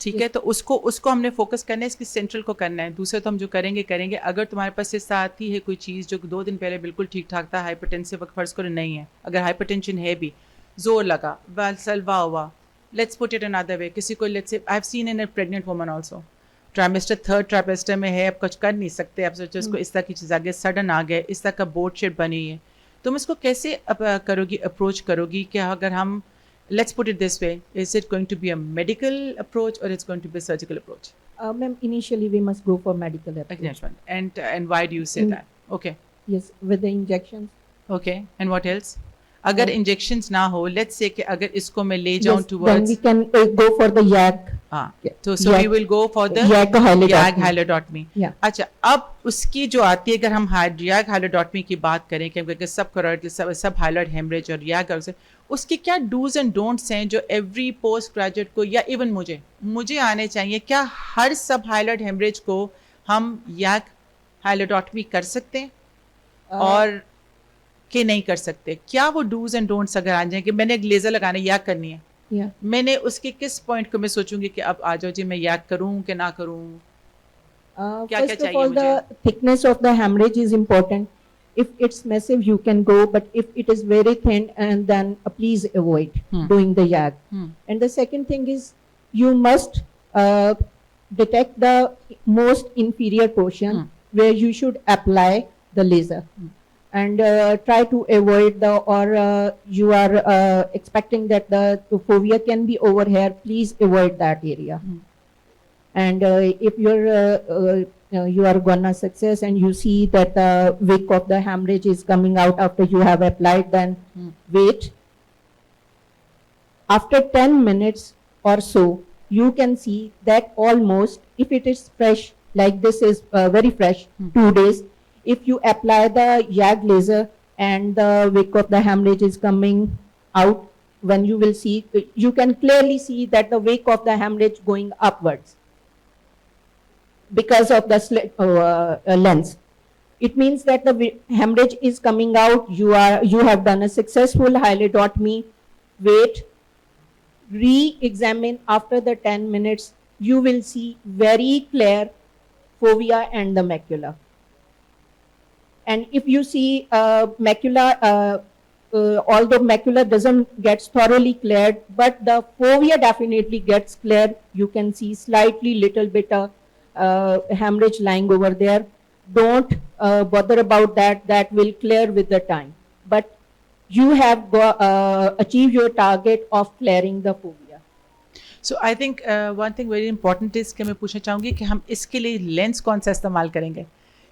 ठीक है, तो उसको हमने फोकस करना है, इसकी सेंट्रल को करना है। दूसरे तो हम जो करेंगे। अगर तुम्हारे पास इससे आती है कोई चीज़ जो 2 दिन पहले बिल्कुल ठीक ठाक था, हाइपरटेंसिव फर्ज करो नहीं है, अगर हाइपरटेंशन है भी, जोर लगा, सलवा हुआ, let's put it another way, किसी को let's say I have seen in a pregnant woman also, trimester 3rd trimester में है, अब कुछ कर नहीं सकते, आप सोचो इसको इस तरह की चीज़ आ गई, सडन आ गए, इस तरह का बोर्ड शेप बनी है, तुम इसको कैसे करोगी, अप्रोच करोगी? कि अगर हम let's put it this way, is it going to be a medical approach or it's going to be a surgical approach? Ma'am, initially we must go for medical approach. And why do you say that? Okay. Yes, with the injections. Okay. And what else? अगर injections ना हो, let's say कि अगर इसको मैं ले जाऊँ Yes, then towards, we can go for the YAG. हाँ, so we will go for the YAG YAG hyalodotomy. Yeah. अच्छा, अब उसकी जो आती है, अगर हम YAG hyalodotomy की बात करें कि अगर सब हाइलाइट हेमरेज और YAG, उसके क्या डूज एंड डोंट्स हैं जो एवरी पोस्ट ग्रेजुएट को या इवन मुझे आने चाहिए? क्या हर सब हाइलाइट हेमरेज को हम YAG हाइलोडोटमी कर सकते हैं और कि नहीं कर सकते? क्या वो डूज एंड डोंट्स अगर आ जाए कि मैंने एक लेज़र लगाना है, YAG करनी है, मैंने उसके किस पॉइंट को मैं सोचूंगी कि अब आ जाओ जी मैं YAG करूं कि ना करूं? क्या First चाहिए of all, मुझे? the thickness of the hemorrhage is important. If it's massive, you can go, but if it is very thin, and then please avoid doing the YAG. And the second thing is you must detect the most inferior portion where you should apply the laser. And try to avoid the, or you are expecting that the fovea can be over here, please avoid that area. And if you are gonna success and you see that the wick of the hemorrhage is coming out after you have applied, then wait. after 10 minutes or so, you can see that almost, if it is fresh, like this is very fresh, 2 days, if you apply the YAG laser and the wick of the hemorrhage is coming out, when you will see, you can clearly see that the wick of the hemorrhage going upwards because of the lens. It means that the hemorrhage is coming out. You have done a successful hyalodotomy. Wait, re-examine after the 10 minutes. You will see very clear fovea and the macula. And if you see macula, although macula doesn't get thoroughly cleared, but the fovea definitely gets cleared. You can see slightly little bit of hemorrhage lying over there. Don't bother about that. That will clear with the time. But you have achieved your target of clearing the fovea. So I think one thing very important is कि मैं पूछना चाहूँगी कि हम इसके लिए lens कौन सा इस्तेमाल करेंगे,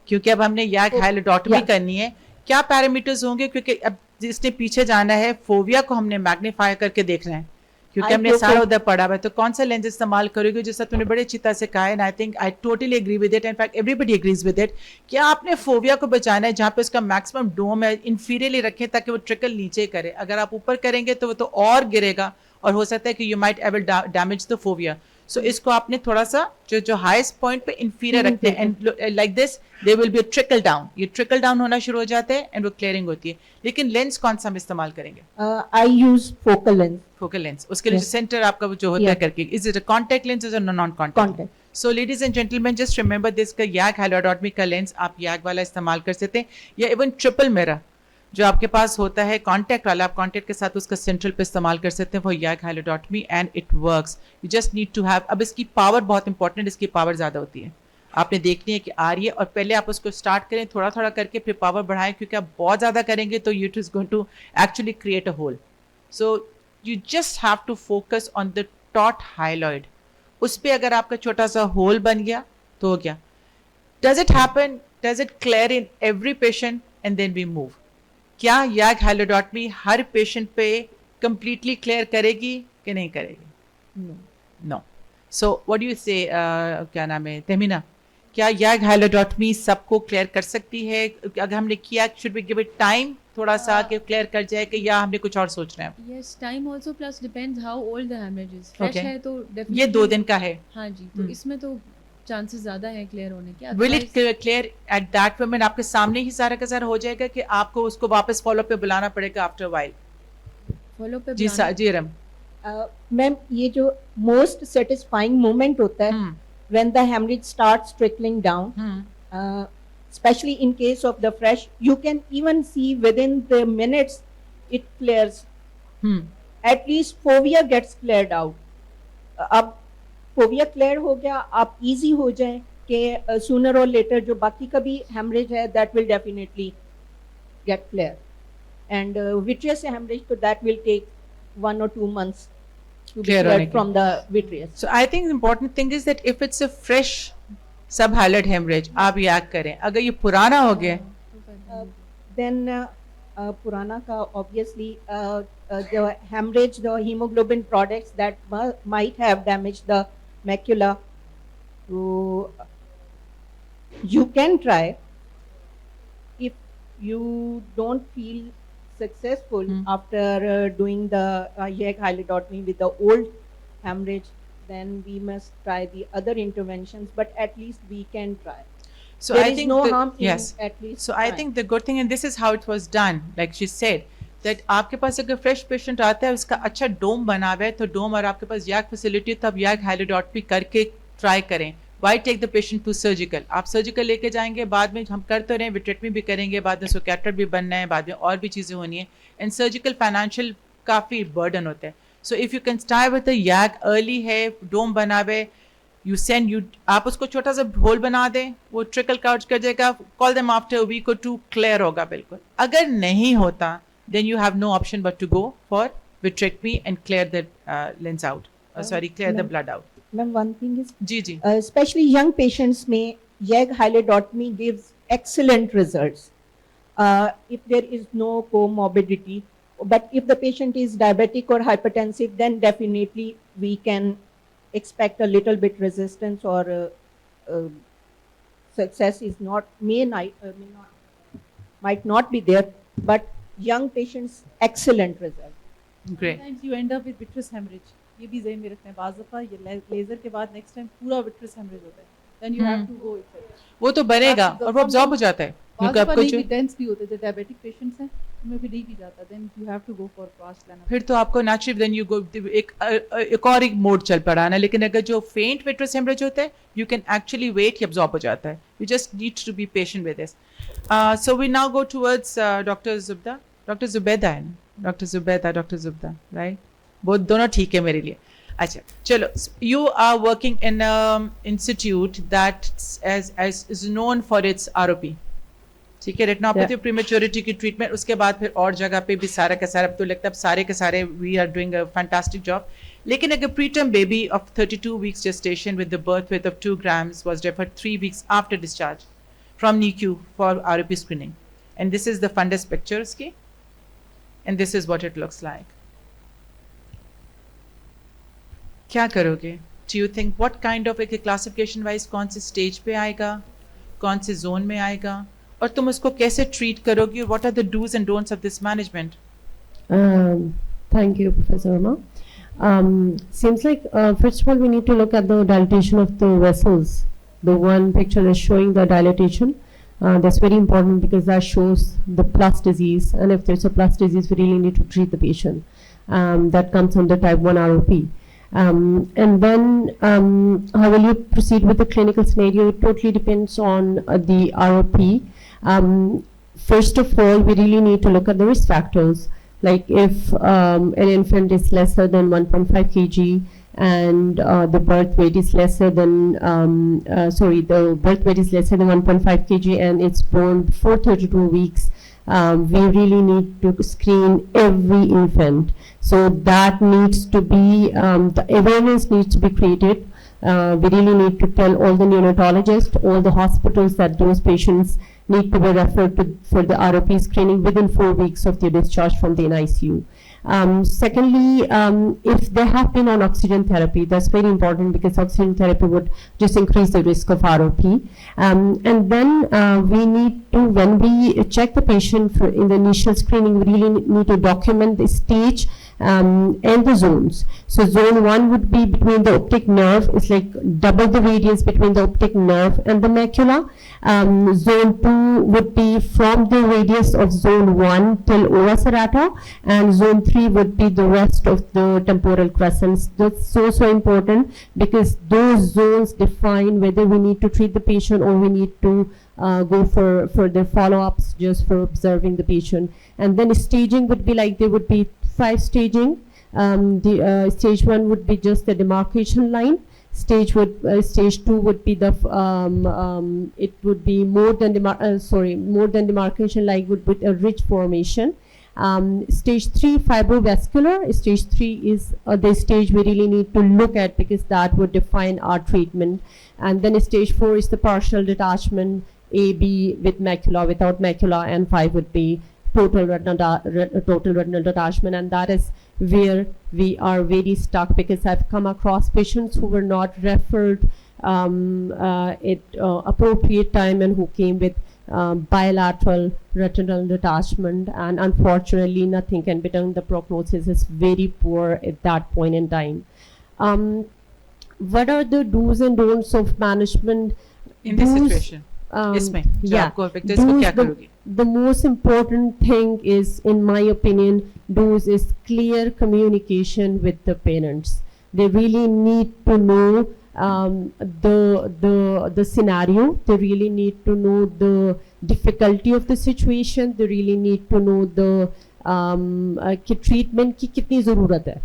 क्योंकि अब हमने याग हाइलोडोटमी करनी है, क्या पैरामीटर्स होंगे, क्योंकि अब जिसने पीछे जाना है फोविया को हमने मैग्नीफाई करके देख रहे हैं, क्योंकि हमने सारा उधर पढ़ा हुआ है, तो कौन सा लेंस इस्तेमाल करोगे, जैसा तुमने बड़े अच्छी तरह से कहा है, and I think I totally agree with it, in fact everybody agrees with it, कि आपने फोविया को बचाना है जहाँ पे उसका मैक्सिमम डोम है, इंफीरियरली रखें ताकि वो ट्रिकल नीचे करे, अगर आप ऊपर करेंगे तो वो तो और गिरेगा और हो सकता है कि you might ever damage the fovea. So इसको आपने थोड़ा सा जो हाईएस्ट पॉइंट पे इंफीरियर रखते हैं, and like this they will be a trickle down, ये ट्रिकल डाउन होना शुरू हो जाते हैं एंड वो क्लियरिंग होती है. लेकिन लेंस कौन सा हम इस्तेमाल करेंगे? I use focal lens. Focal lens, उसके लिए सेंटर आपका जो होता है करके, is it a contact lens or non contact? So ladies and gentleman, just remember this, का याग हाइलोडोटमी का लेंस आप याग वाला इस्तेमाल कर सकते हैं, या इवन ट्रिपल मिरर जो आपके पास होता है कॉन्टैक्ट वाला, आप कॉन्टैक्ट के साथ उसका सेंट्रल पे इस्तेमाल कर सकते हैं for YAG hyaloidotomy and it works. You just need to have, अब इसकी पावर बहुत इंपॉर्टेंट, इसकी पावर ज़्यादा होती है, आपने देखनी है कि आ रही है, और पहले आप उसको स्टार्ट करें थोड़ा थोड़ा करके, फिर पावर बढ़ाएं, क्योंकि आप बहुत ज़्यादा करेंगे तो it is going to actually create a hole. So you just have to focus on the taut hyaloid, उस पर अगर आपका छोटा सा होल बन गया तो हो गया. Does it happen, does it clear in every patient and then we move? क्या याग हाइलोडोटमी हर पेशेंट पे कंप्लीटली क्लियर करेगी कि नहीं करेगी? No. So what do you say, क्या नाम है तहमीना, क्या याग हाइलोडोटमी सबको क्लियर कर सकती है? अगर हमने किया, should we give it time थोड़ा सा कि क्लियर कर जाए, कि या हमने कुछ और सोच रहे हैं? Yes, time also plus depends how old the hemorrhage is. Fresh Okay. है तो ये definitely 2 दिन का है. हाँ जी, तो इसमें तो चांसेस ज्यादा है क्लियर होने के. Will it clear at that moment? आपके सामने ही सारा का सारा हो जाएगा कि आपको उसको वापस फॉलो पे बुलाना पड़ेगा आफ्टर वाइल? फॉलो पे जी जी रम. मैम, ये जो मोस्ट सेटिस्फाइंग मोमेंट होता है when the hemorrhage starts trickling down, especially in case of the fresh, you can even see within the minutes it clears. At least fovea gets cleared out. अब fovea clear हो गया, आप easy हो जाए कि sooner or later जो बाकी का भी hemorrhage है, that will definitely get clear. And vitreous hemorrhage, so that will take 1 or 2 months to be cleared from the vitreous. So I think the important thing is that if it's a fresh subhyaloid hemorrhage, आप याद करें. अगर ये पुराना हो गया, then purana ka obviously the hemorrhage, the hemoglobin products that might have damaged the macula. So you can try, if you don't feel successful after doing the YAG hyalodotomy with the old hemorrhage, then we must try the other interventions, but at least we can try. so There I is think no the- harm in yes. at least So I trying. think the good thing, and this is how it was done, like she said, that आपके पास अगर fresh patient आता है, उसका अच्छा डोम बना हुआ है, तो डोम और आपके पास याग फैसिलिटी, तो आप याग हाइलोडोटमी करके ट्राई करें. Why take the patient to surgical? आप सर्जिकल लेके जाएंगे, बाद में हम कर तो रहे हैं, विट्रेक्टमी भी करेंगे, बाद में सोकैटर भी बनना है, बाद में और भी चीज़ें होनी है, एंड सर्जिकल फाइनेंशियल काफ़ी बर्डन होता है. So if you can start with the याग अर्ली है, डोम बना हुआ है, आप उसको छोटा सा होल बना दें, वो ट्रिकल काउच कर जाएगा, call them after a week और 2, क्लियर होगा बिल्कुल. अगर नहीं होता, then you have no option but to go for vitrectomy and clear the lens out. Clear the blood out. Ma'am, one thing is, ji. especially young patients में YAG hyalodotomy gives excellent results. If there is no comorbidity, but if the patient is diabetic or hypertensive, then definitely we can expect a little bit resistance, or success is not, might not be there, but young patients, excellent result. Great. Sometimes you end up with vitreous hemorrhage. ये भी ज़हन में रखना है, बाज़ दफ़ा ये laser के बाद next time पूरा vitreous hemorrhage होता है. Then you have to go effect. वो तो बनेगा और वो absorb हो जाता है. बाज़ क्योंकि दफ़ा आपको नहीं जो भी dense भी होते हैं, जो diabetic patients हैं, उनमें भी नहीं भी जाता. Then you have to go for fast line. फिर तो आपको नेचुरल देन यू गो एक और एक मोड चल पड़ा ना. लेकिन अगर जो फेंट विट्रस हेमरेज होता है, यू कैन एक्चुअली वेट, ये अब्जॉर्ब हो जाता है. You just need to be patient with this. So we now go towards doctor Zubaida. Doctor Zubaida है, doctor Zubaida, doctor Zubaida, right? वो दोनों ठीक है मेरे लिए. अच्छा चलो, you are working in institute that as is known for its ROP. ठीक है, रेटिनोपैथी प्रीमेच्योरिटी की ट्रीटमेंट, उसके बाद फिर और जगह पे भी सारा का सारा, अब तो लगता है सारे के सारे we are doing a fantastic job. लेकिन अगर preterm baby of 32 weeks gestation with the birth weight of 2 grams was referred 3 weeks after discharge from NICU for ROP screening, and this is the fundus picture ski, and this is what it looks like. क्या करोगे? Do you think what kind of एक classification wise कौन से stage पे आएगा, कौन से zone में आएगा, और तुम उसको कैसे treat करोगी? What are the do's and don'ts of this management? Thank you, Professor Rama. Seems like, first of all, we need to look at the dilatation of the vessels. The one picture is showing the dilatation. That's very important because that shows the plus disease, and if there's a plus disease, we really need to treat the patient. That comes under type 1 ROP. And then how will you proceed with the clinical scenario? It totally depends on the ROP. First of all, we really need to look at the risk factors. Like if an infant is lesser than 1.5 kg and the birth weight is lesser than, the birth weight is lesser than 1.5 kg and it's born before 32 weeks, we really need to screen every infant. So that needs to be, the awareness needs to be created. We really need to tell all the neonatologists, all the hospitals that those patients need to be referred to for the ROP screening within 4 weeks of their discharge from the NICU. Secondly, if they have been on oxygen therapy, that's very important because oxygen therapy would just increase the risk of ROP. And then we need to, when we check the patient for in the initial screening, we really need to document the stage and the zones. So zone 1 would be between the optic nerve, it's like double the radius between the optic nerve and the macula. Zone 2 would be from the radius of zone 1 till ora serrata, and zone 3 would be the rest of the temporal crescents. That's so important because those zones define whether we need to treat the patient or we need to go for further follow-ups just for observing the patient. And then staging would be like there would be 5 staging. Stage 1 would be just the demarcation line. Stage 2 would be the it would be more than demarcation line would be a ridge formation. Stage 3 fibrovascular. Stage 3 is the stage we really need to look at because that would define our treatment. And then stage 4 is the partial detachment, A, B with macula, without macula, and 5 would be total retinal detachment, and that is where we are very stuck because I've come across patients who were not referred at appropriate time and who came with bilateral retinal detachment, and unfortunately nothing can be done. The prognosis is very poor at that point in time. What are the do's and don'ts of management in this situation? इसमें जो आपको victims को क्या करोगी? The most important thing is, in my opinion, is clear communication with the parents. They really need to know the scenario. They really need to know the difficulty of the situation. They really need to know the treatment की कितनी ज़रूरत है.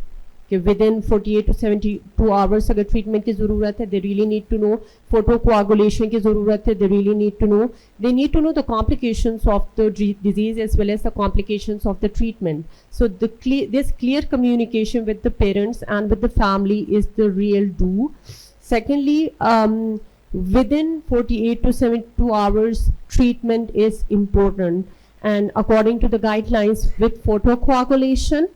कि within 48 to 72 hours अगर treatment की ज़रूरत है, they really need to know. Photocoagulation की ज़रूरत है, they really need to know. They need to know the complications of the disease as well as the complications of the treatment. So this clear communication with the parents and with the family is the real do. Secondly, within 48 to 72 hours treatment is important. and according to the guidelines, with photocoagulation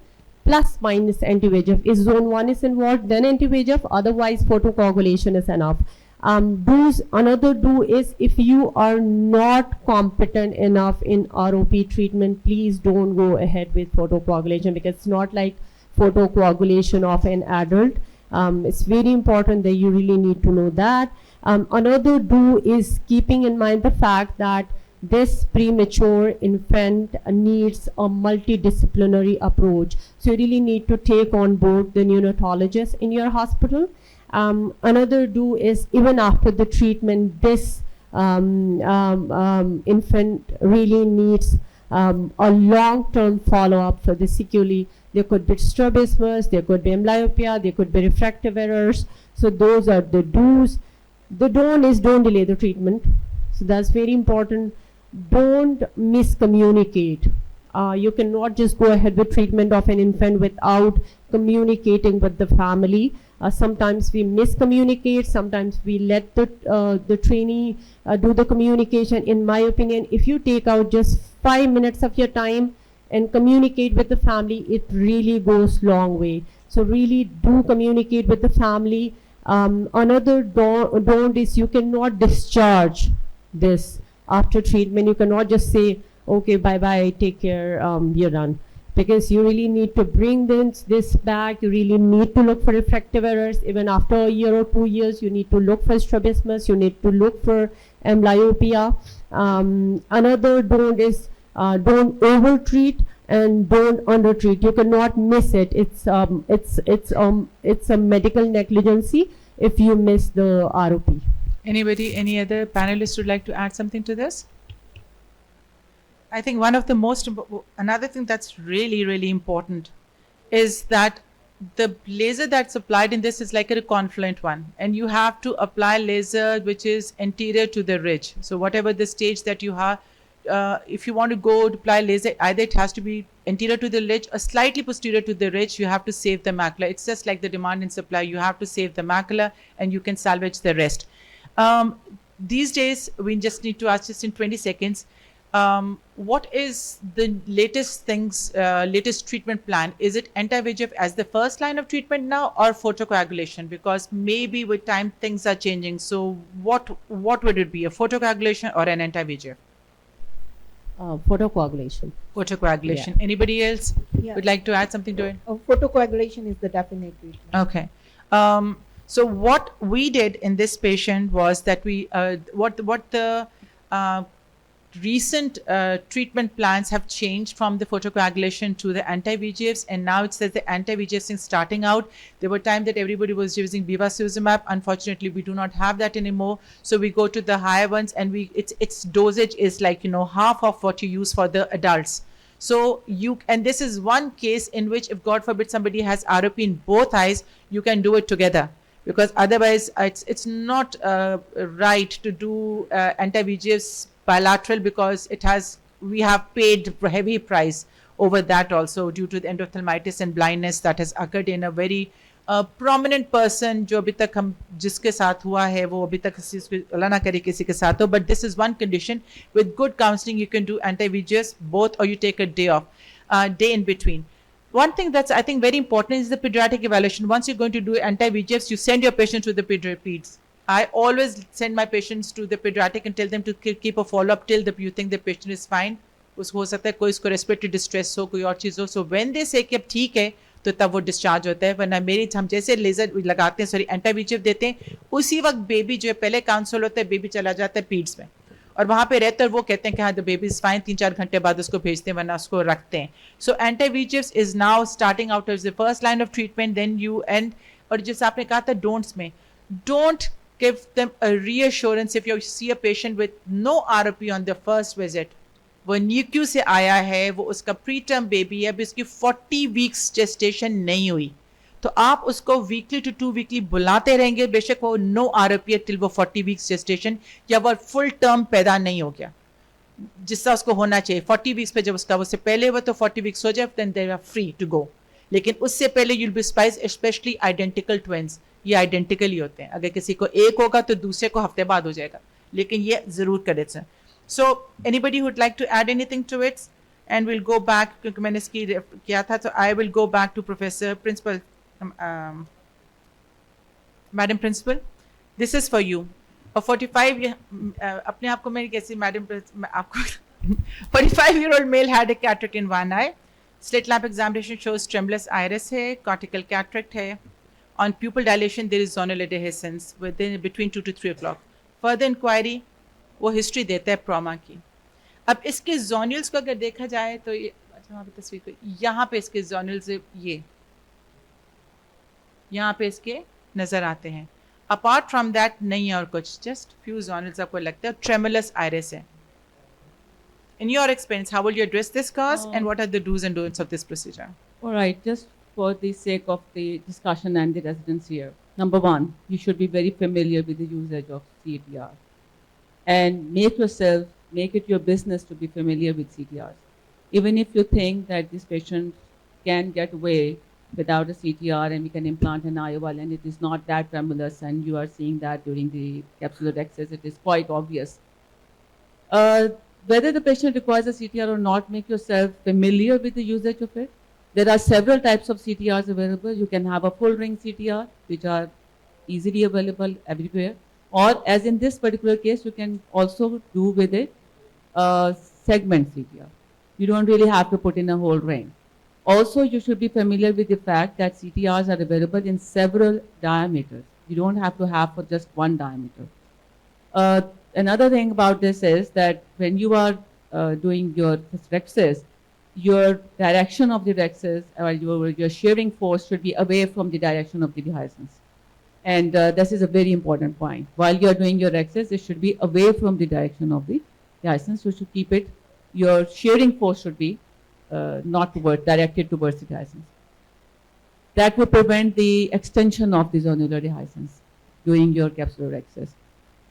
plus minus anti-VEGF. If zone 1 is involved, then anti-VEGF, otherwise photocoagulation is enough. Another do is, if you are not competent enough in ROP treatment, please don't go ahead with photocoagulation, because it's not like photocoagulation of an adult. It's very important that you really need to know that. Another do is keeping in mind the fact that this premature infant needs a multidisciplinary approach. So you really need to take on board the neonatologist in your hospital. Another do is, even after the treatment, this infant really needs a long-term follow-up for the sequelae. There could be strabismus, there could be amblyopia, there could be refractive errors. So those are the do's. The don't is don't delay the treatment. So that's very important. Don't miscommunicate. You cannot just go ahead with treatment of an infant without communicating with the family. Sometimes we miscommunicate, sometimes we let the trainee do the communication. In my opinion, if you take out just 5 minutes of your time and communicate with the family, it really goes long way. So really do communicate with the family. Another don't is, you cannot discharge this after treatment. You cannot just say, okay, bye-bye, take care, you're done. Because you really need to bring this back. You really need to look for refractive errors. Even after a year or 2 years, you need to look for strabismus. You need to look for amblyopia. Another don't is, don't over-treat and don't under-treat. You cannot miss it. It's a medical negligency if you miss the ROP. Anybody, any other panelists would like to add something to this? I think one of the another thing that's really, really important is that the laser that's applied in this is like a confluent one, and you have to apply laser which is anterior to the ridge. So whatever the stage that you have, if you want to go to apply laser, either it has to be anterior to the ridge or slightly posterior to the ridge. You have to save the macula. It's just like the demand and supply. You have to save the macula and you can salvage the rest. These days, we just need to ask, just in 20 seconds, what is the latest treatment plan? Is it anti-VEGF as the first line of treatment now, or photocoagulation? Because maybe with time things are changing. So what would it be, a photocoagulation or an anti-VEGF? Photocoagulation. Photocoagulation. Yeah. Anybody else would like to add something to it? Photocoagulation is the definite treatment. Okay. So what we did in this patient was that we recent treatment plans have changed from the photocoagulation to the anti-VEGFs, and now it says the anti-VEGFs is starting out. There were times that everybody was using bevacizumab. Unfortunately, we do not have that anymore. So we go to the higher ones, and its dosage is like, half of what you use for the adults. So and this is one case in which, if God forbid somebody has ROP in both eyes, you can do it together. Because otherwise it's not right to do anti-VEGFs bilateral, because we have paid heavy price over that also, due to the endophthalmitis and blindness that has occurred in a very prominent person जो अभी तक हम जिसके साथ हुआ है वो अभी तक अल्लाह ना करे किसी के साथ हो. But this is one condition. With good counseling you can do anti-VEGFs both, or you take a day in between. One thing that's, I think, very important is the pediatric evaluation. Once you're going to do anti-VEGFs, you send your patients to the peds. I always send my patients to the pediatric and tell them to keep a follow-up till you think the patient is fine. हो सकता है कोई इसको respiratory distress हो, कोई और चीज़ हो. So when they say कि अब ठीक है, तो तब वो discharge होता है. वरना हम जैसे लेजर लगाते हैं, anti-VEGF देते हैं, उसी वक्त बेबी जो है पहले काउंसल होता है, बेबी चला जाता है पीड्स में, और वहाँ पे रहते हैं, वो कहते हैं कि हाँ द बेबी इज फाइन, 3-4 घंटे बाद उसको भेजते हैं, वरना उसको रखते हैं. So anti-VEGFs is now starting out as the first line of treatment. Then you and, और जैसे आपने कहा था डोंट्स में, don't give them a reassurance if you see a patient with no ROP on the first visit. वो NICU से आया है, वो उसका प्री टर्म बेबी है, अभी उसकी 40 वीक्स जेस्टेशन नहीं हुई, तो आप उसको वीकली टू 2 वीकली बुलाते रहेंगे, बेशक वो नो ROP टिल वो 40 वीक्स जेस्टेशन, या वो फुल टर्म पैदा नहीं हो गया जिसका उसको होना चाहिए. 40 वीक्स पे जब उसका उससे पहले हुआ तो 40 वीक्स हो जाए, then they are free to go. लेकिन उससे पहले you'll be spice, specially identical twins, ये आइडेंटिकल ही होते हैं. अगर किसी को एक होगा तो दूसरे को हफ्ते बाद हो जाएगा, लेकिन ये जरूर करें. So anybody who'd like to add anything to it, and we'll go back क्योंकि मैंने इसकी किया था, so I will go back to Professor Principal, Madam Principal. This is for you. A 45 अपने आप को मेरी कैसी Madam आपको 45-year-old male had a cataract in one eye. Slit lamp examination shows tremulous iris है, cortical cataract है. On pupil dilation there is zonal adhesions within between 2 to 3 o'clock. Further inquiry वो history देता है trauma की. अब इसके zonals को अगर देखा जाए तो ये, अच्छा वहाँ पे तस्वीर को, यहाँ पे इसके जोनल्स ये यहाँ पे इसके नज़र आते हैं. अपार्ट फ्रॉम दैट नहीं है और कुछ, जस्ट फ्यू जोनल्स आपको लगता है. ट्रेमुलस आइरिस है. In your experience, how will you address this cause and what are the do's and don'ts of this procedure? All right, just for the sake of the discussion and the residents here. Number one, you should be very familiar with the usage of CTR. And make it your business to be familiar with CTRs. Even if you think that this patient can get away without a CTR and we can implant an IOL and it is not that tremulous and you are seeing that during the capsular access, it is quite obvious. Whether the patient requires a CTR or not, make yourself familiar with the usage of it. There are several types of CTRs available. You can have a full ring CTR, which are easily available everywhere. Or as in this particular case, you can also do with it segment CTR. You don't really have to put in a whole ring. Also, you should be familiar with the fact that CTRs are available in several diameters. You don't have to have for just one diameter. Another thing about this is that when you are doing your rexes, your direction of the rexes or your shearing force should be away from the direction of the dehiscence. And this is a very important point. While you are doing your rexes, it should be away from the direction of the dehiscence. You should keep it, your shearing force should be not directed towards the dehiscence. That will prevent the extension of the zonular dehiscence during your capsular rexes.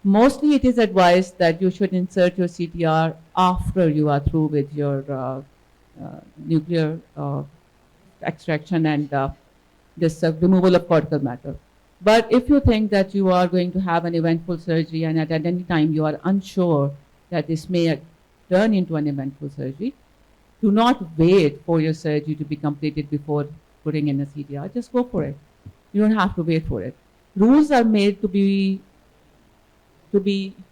Mostly it is advised that you should insert your CTR after you are through with your nuclear extraction and this removal of cortical matter. But if you think that you are going to have an eventful surgery and at any time you are unsure that this may turn into an eventful surgery, do not wait for your surgery to be completed before putting in a CTR. Just go for it. You don't have to wait for it. Rules are made to be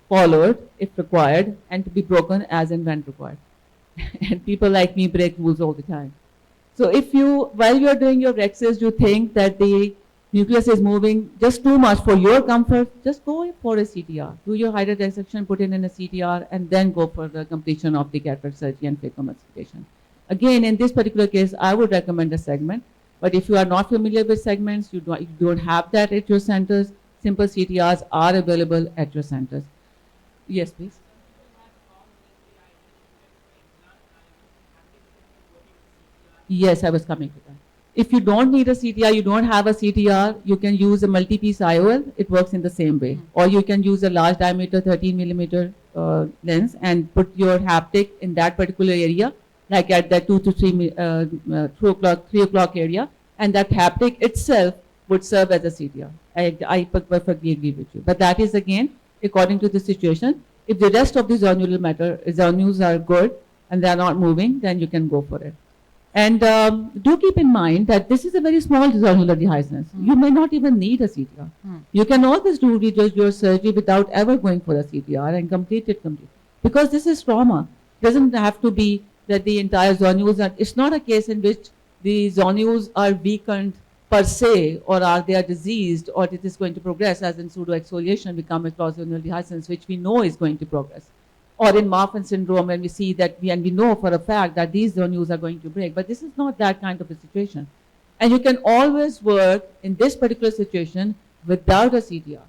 followed if required and to be broken as and when required. And people like me break rules all the time. So if you, while you are doing your rexes, you think that the nucleus is moving just too much for your comfort, just go for a CTR. Do your hydra dissection, put it in a CTR, and then go for the completion of the cataract surgery and phacoemulsification. Again, in this particular case, I would recommend a segment. But if you are not familiar with segments, you don't have that at your centers, simple CTRs are available at your centers. Yes, please. Yes, I was coming to that. If you don't need a CTR, you don't have a CTR, you can use a multi-piece IOL. It works in the same way. Or you can use a large diameter 13 millimeter lens and put your haptic in that particular area, like at that 2 to 3 o'clock area, and that haptic itself would serve as a CTR. I perfectly agree with you. But that is again, according to the situation. If the rest of the zonules are good and they are not moving, then you can go for it. And do keep in mind that this is a very small zonular dehiscence. You may not even need a CTR. You can always do your surgery without ever going for a CTR and complete it completely. Because this is trauma. It doesn't have to be that the entire zonules are, it's not a case in which the zonules are weakened per se, or they are diseased, or it is going to progress, as in pseudoexfoliation become a clausozonular dehiscence, which we know is going to progress. Or in Marfan syndrome, when we see that, and we know for a fact that these zonules are going to break. But this is not that kind of a situation. And you can always work in this particular situation without a CTR.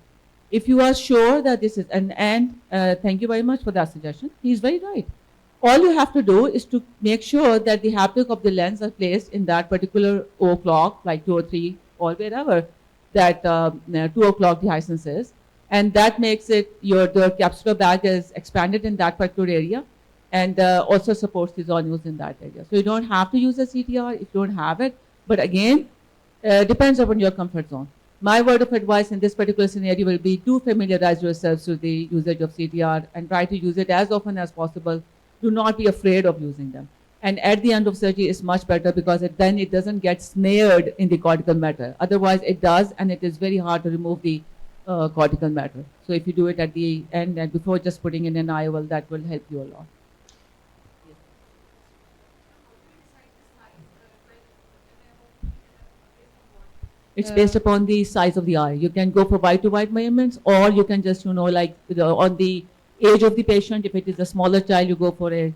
If you are sure that this is, and thank you very much for that suggestion. He's very right. All you have to do is to make sure that the haptic of the lens are placed in that particular o'clock, like 2 or 3, or wherever that 2 o'clock dehiscence is. And that makes it, the capsular bag is expanded in that particular area and also supports the zonules in that area. So you don't have to use a CTR if you don't have it. But again, depends upon your comfort zone. My word of advice in this particular scenario will be do familiarize yourselves with the usage of CTR and try to use it as often as possible. Do not be afraid of using them. And at the end of surgery is much better because then it doesn't get snared in the cortical matter. Otherwise it does, and it is very hard to remove the cortical matter. So if you do it at the end and before just putting in an IOL, that will help you a lot. It's based upon the size of the eye. You can go for wide to wide measurements, or you can just, like on the age of the patient. If it is a smaller child, you go for a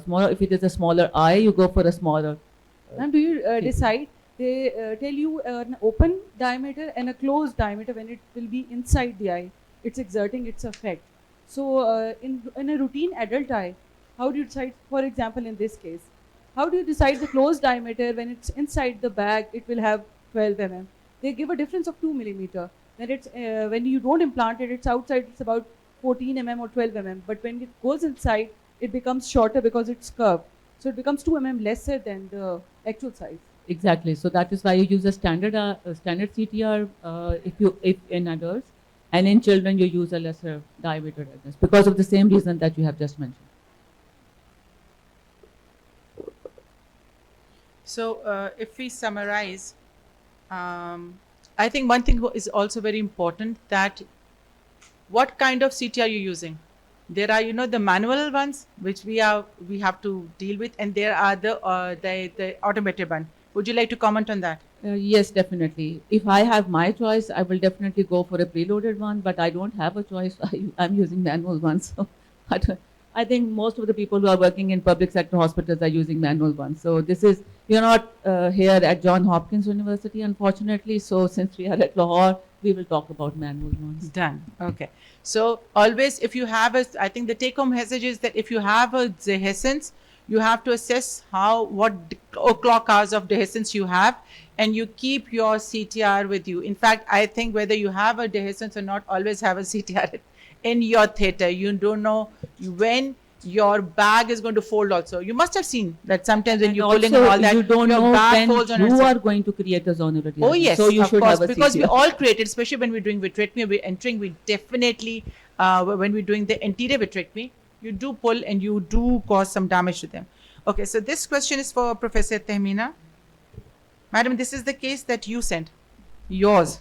smaller. If it is a smaller eye, you go for a smaller. Ma'am, do you decide? They tell you an open diameter and a closed diameter when it will be inside the eye. It's exerting its effect. So in a routine adult eye, how do you decide? For example, in this case, how do you decide the closed diameter when it's inside the bag? It will have 12 mm. They give a difference of 2 millimeter. When it's when you don't implant it, it's outside. It's about 14 mm or 12 mm. But when it goes inside, it becomes shorter because it's curved. So it becomes 2 mm lesser than the actual size. Exactly. So that is why you use a standard CTR if in adults, and in children you use a lesser diameter redness because of the same reason that you have just mentioned. So if we summarize, I think one thing is also very important, that what kind of CTR you're using. There are, the manual ones which we have to deal with, and there are the automated one. Would you like to comment on that? Yes, definitely. If I have my choice, I will definitely go for a preloaded one, but I don't have a choice. I'm using manual ones. So I think most of the people who are working in public sector hospitals are using manual ones. So you're not here at Johns Hopkins University, unfortunately. So since we are at Lahore, we will talk about manual ones. Done. Okay. So always, if you have I think the take-home message is that if you have a dehiscence, you have to assess what clock hours of dehiscence you have, and you keep your CTR with you. In fact, I think whether you have a dehiscence or not, always have a CTR in your theater. You don't know when your bag is going to fold also. You must have seen that sometimes when you're pulling all that, you don't your know bag when folds on you itself. are going to create a zonular Oh yes, so you of should course, have a because we CTR. all created, especially when we're doing vitrectomy, we're entering, we definitely, when we're doing the anterior vitrectomy, you do pull and you do cause some damage to them. Okay, so this question is for Professor Tehmeena. Madam, this is the case that you sent, yours.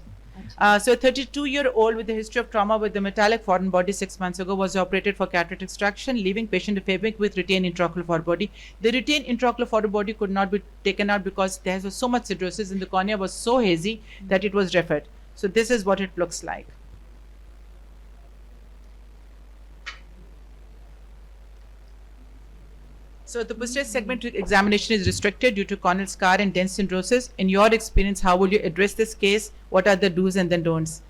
So a 32-year-old with a history of trauma with the metallic foreign body 6 months ago was operated for cataract extraction, leaving patient aphakic with retained intraocular foreign body. The retained intraocular foreign body could not be taken out because there was so much cirrhosis and the cornea was so hazy that it was referred. So this is what it looks like. So the posterior segment examination is restricted due to corneal scar and dense syndrosis. In your experience, how would you address this case? What are the do's and the don'ts?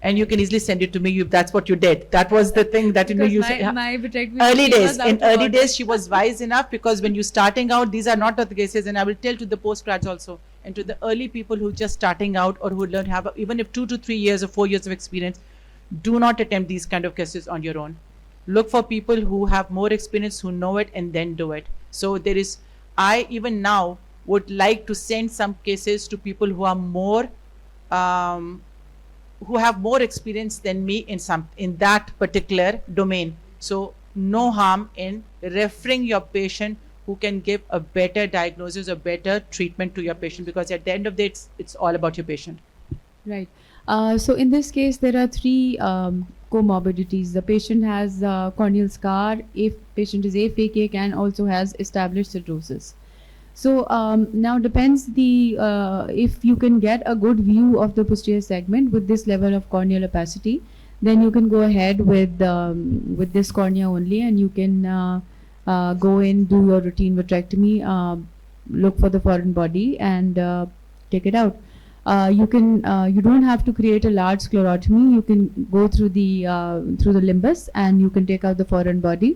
And you can easily send it to me. That's what you did. That was the thing that you said. My vitrectomy Early was days. out In of early order. days, she was wise enough, because when you're starting out, these are not the cases. And I will tell to the postgrads also, and to the early people who just starting out or who learn even if 2 to 3 years or 4 years of experience, do not attempt these kind of cases on your own. Look for people who have more experience, who know it, and then do it. So I even now would like to send some cases to people who are more, who have more experience than me in that particular domain. So no harm in referring your patient who can give a better diagnosis or better treatment to your patient, because at the end of the day, it's all about your patient. Right. So in this case, there are three comorbidities. The patient has corneal scar, if patient is aphakic, and also has established cirrhosis. So now depends if you can get a good view of the posterior segment with this level of corneal opacity, then you can go ahead with this cornea only, and you can go in, do your routine vitrectomy, look for the foreign body, and take it out. You don't have to create a large sclerotomy. You can go through the limbus, and you can take out the foreign body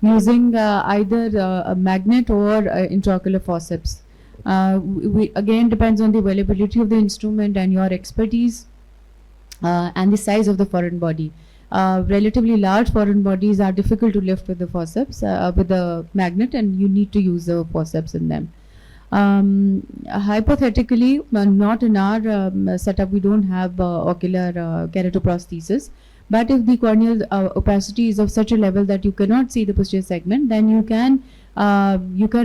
using either a magnet or intraocular forceps. Again, depends on the availability of the instrument and your expertise and the size of the foreign body. Relatively large foreign bodies are difficult to lift with the forceps, with the magnet, and you need to use the forceps in them. Hypothetically, not in our setup, we don't have ocular keratoprosthesis. But if the corneal opacity is of such a level that you cannot see the posterior segment, then you can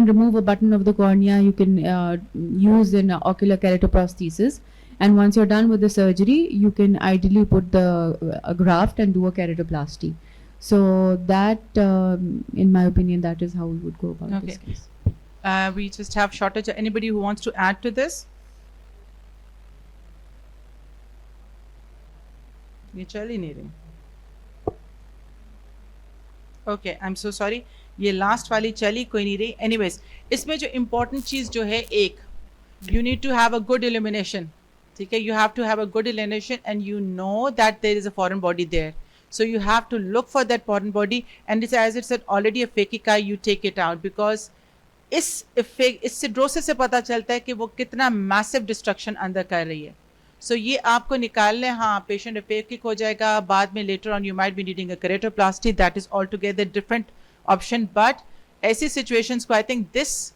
remove a button of the cornea. You can use an ocular keratoprosthesis, and once you're done with the surgery, you can ideally put the a graft and do a keratoplasty. So that, in my opinion, that is how we would go about this Okay. case. We just have shortage. Anybody who wants to add to this? ये चल ही नहीं रही. Okay, I'm so sorry. ये last वाली चली कोई नहीं रही. Anyways, इसमें जो important चीज़ जो है एक, you need to have a good illumination. ठीक है, you have to have a good illumination and you know that there is a foreign body there. So you have to look for that foreign body, and it's, as it said, already a phakic eye, you take it out because इस सिड्रोसिस से पता चलता है कि वो कितना massive destruction अंदर कर रही है. सो ये आपको निकालने, हाँ पेशेंट एफेकिक हो जाएगा, बाद में later on you might be needing a keratoplasty, that is all together different option. But ऐसी सिचुएशंस को I think this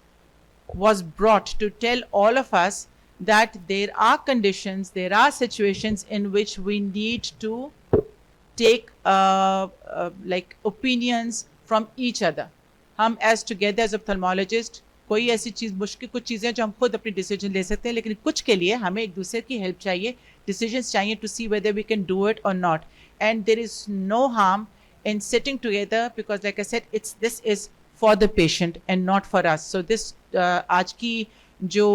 was brought to tell all of us that there are conditions, there are situations in which we need to take like opinions from each other. हम as together as ophthalmologist कोई ऐसी चीज़ मुश्किल, कुछ चीज़ें जो हम खुद अपनी डिसीजन ले सकते हैं, लेकिन कुछ के लिए हमें एक दूसरे की हेल्प चाहिए, डिसीजंस चाहिए to see whether we can do it or not. And there is no harm in sitting together because like I said, this is for the patient and not for us. So this आज की जो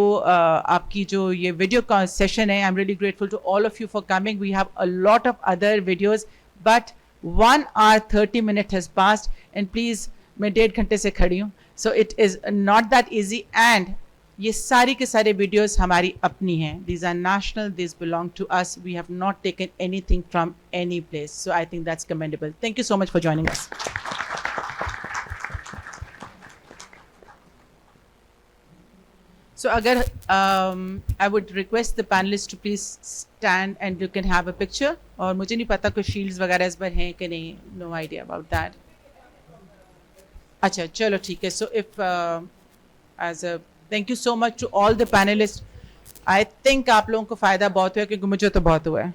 आपकी जो ये video session है, I'm really grateful to all of you for coming. We have a lot of other videos, but 1 hour 30 minutes has passed and please मैं 1.5 घंटे से खड़ी हूँ. So it is not that easy, and ये सारी के सारे videos हमारी अपनी हैं. These are national, these belong to us. We have not taken anything from any place. So I think that's commendable. Thank you so much for joining us. So agar, I would request the panelists to please stand and you can have a picture. और मुझे नहीं पता कुछ shields वगैरह इस पर हैं कि नहीं. No idea about that. अच्छा चलो ठीक है. So if as a thank you so much to all the panelists. I think आप लोगों को फ़ायदा बहुत हुआ क्योंकि मुझे तो बहुत हुआ है.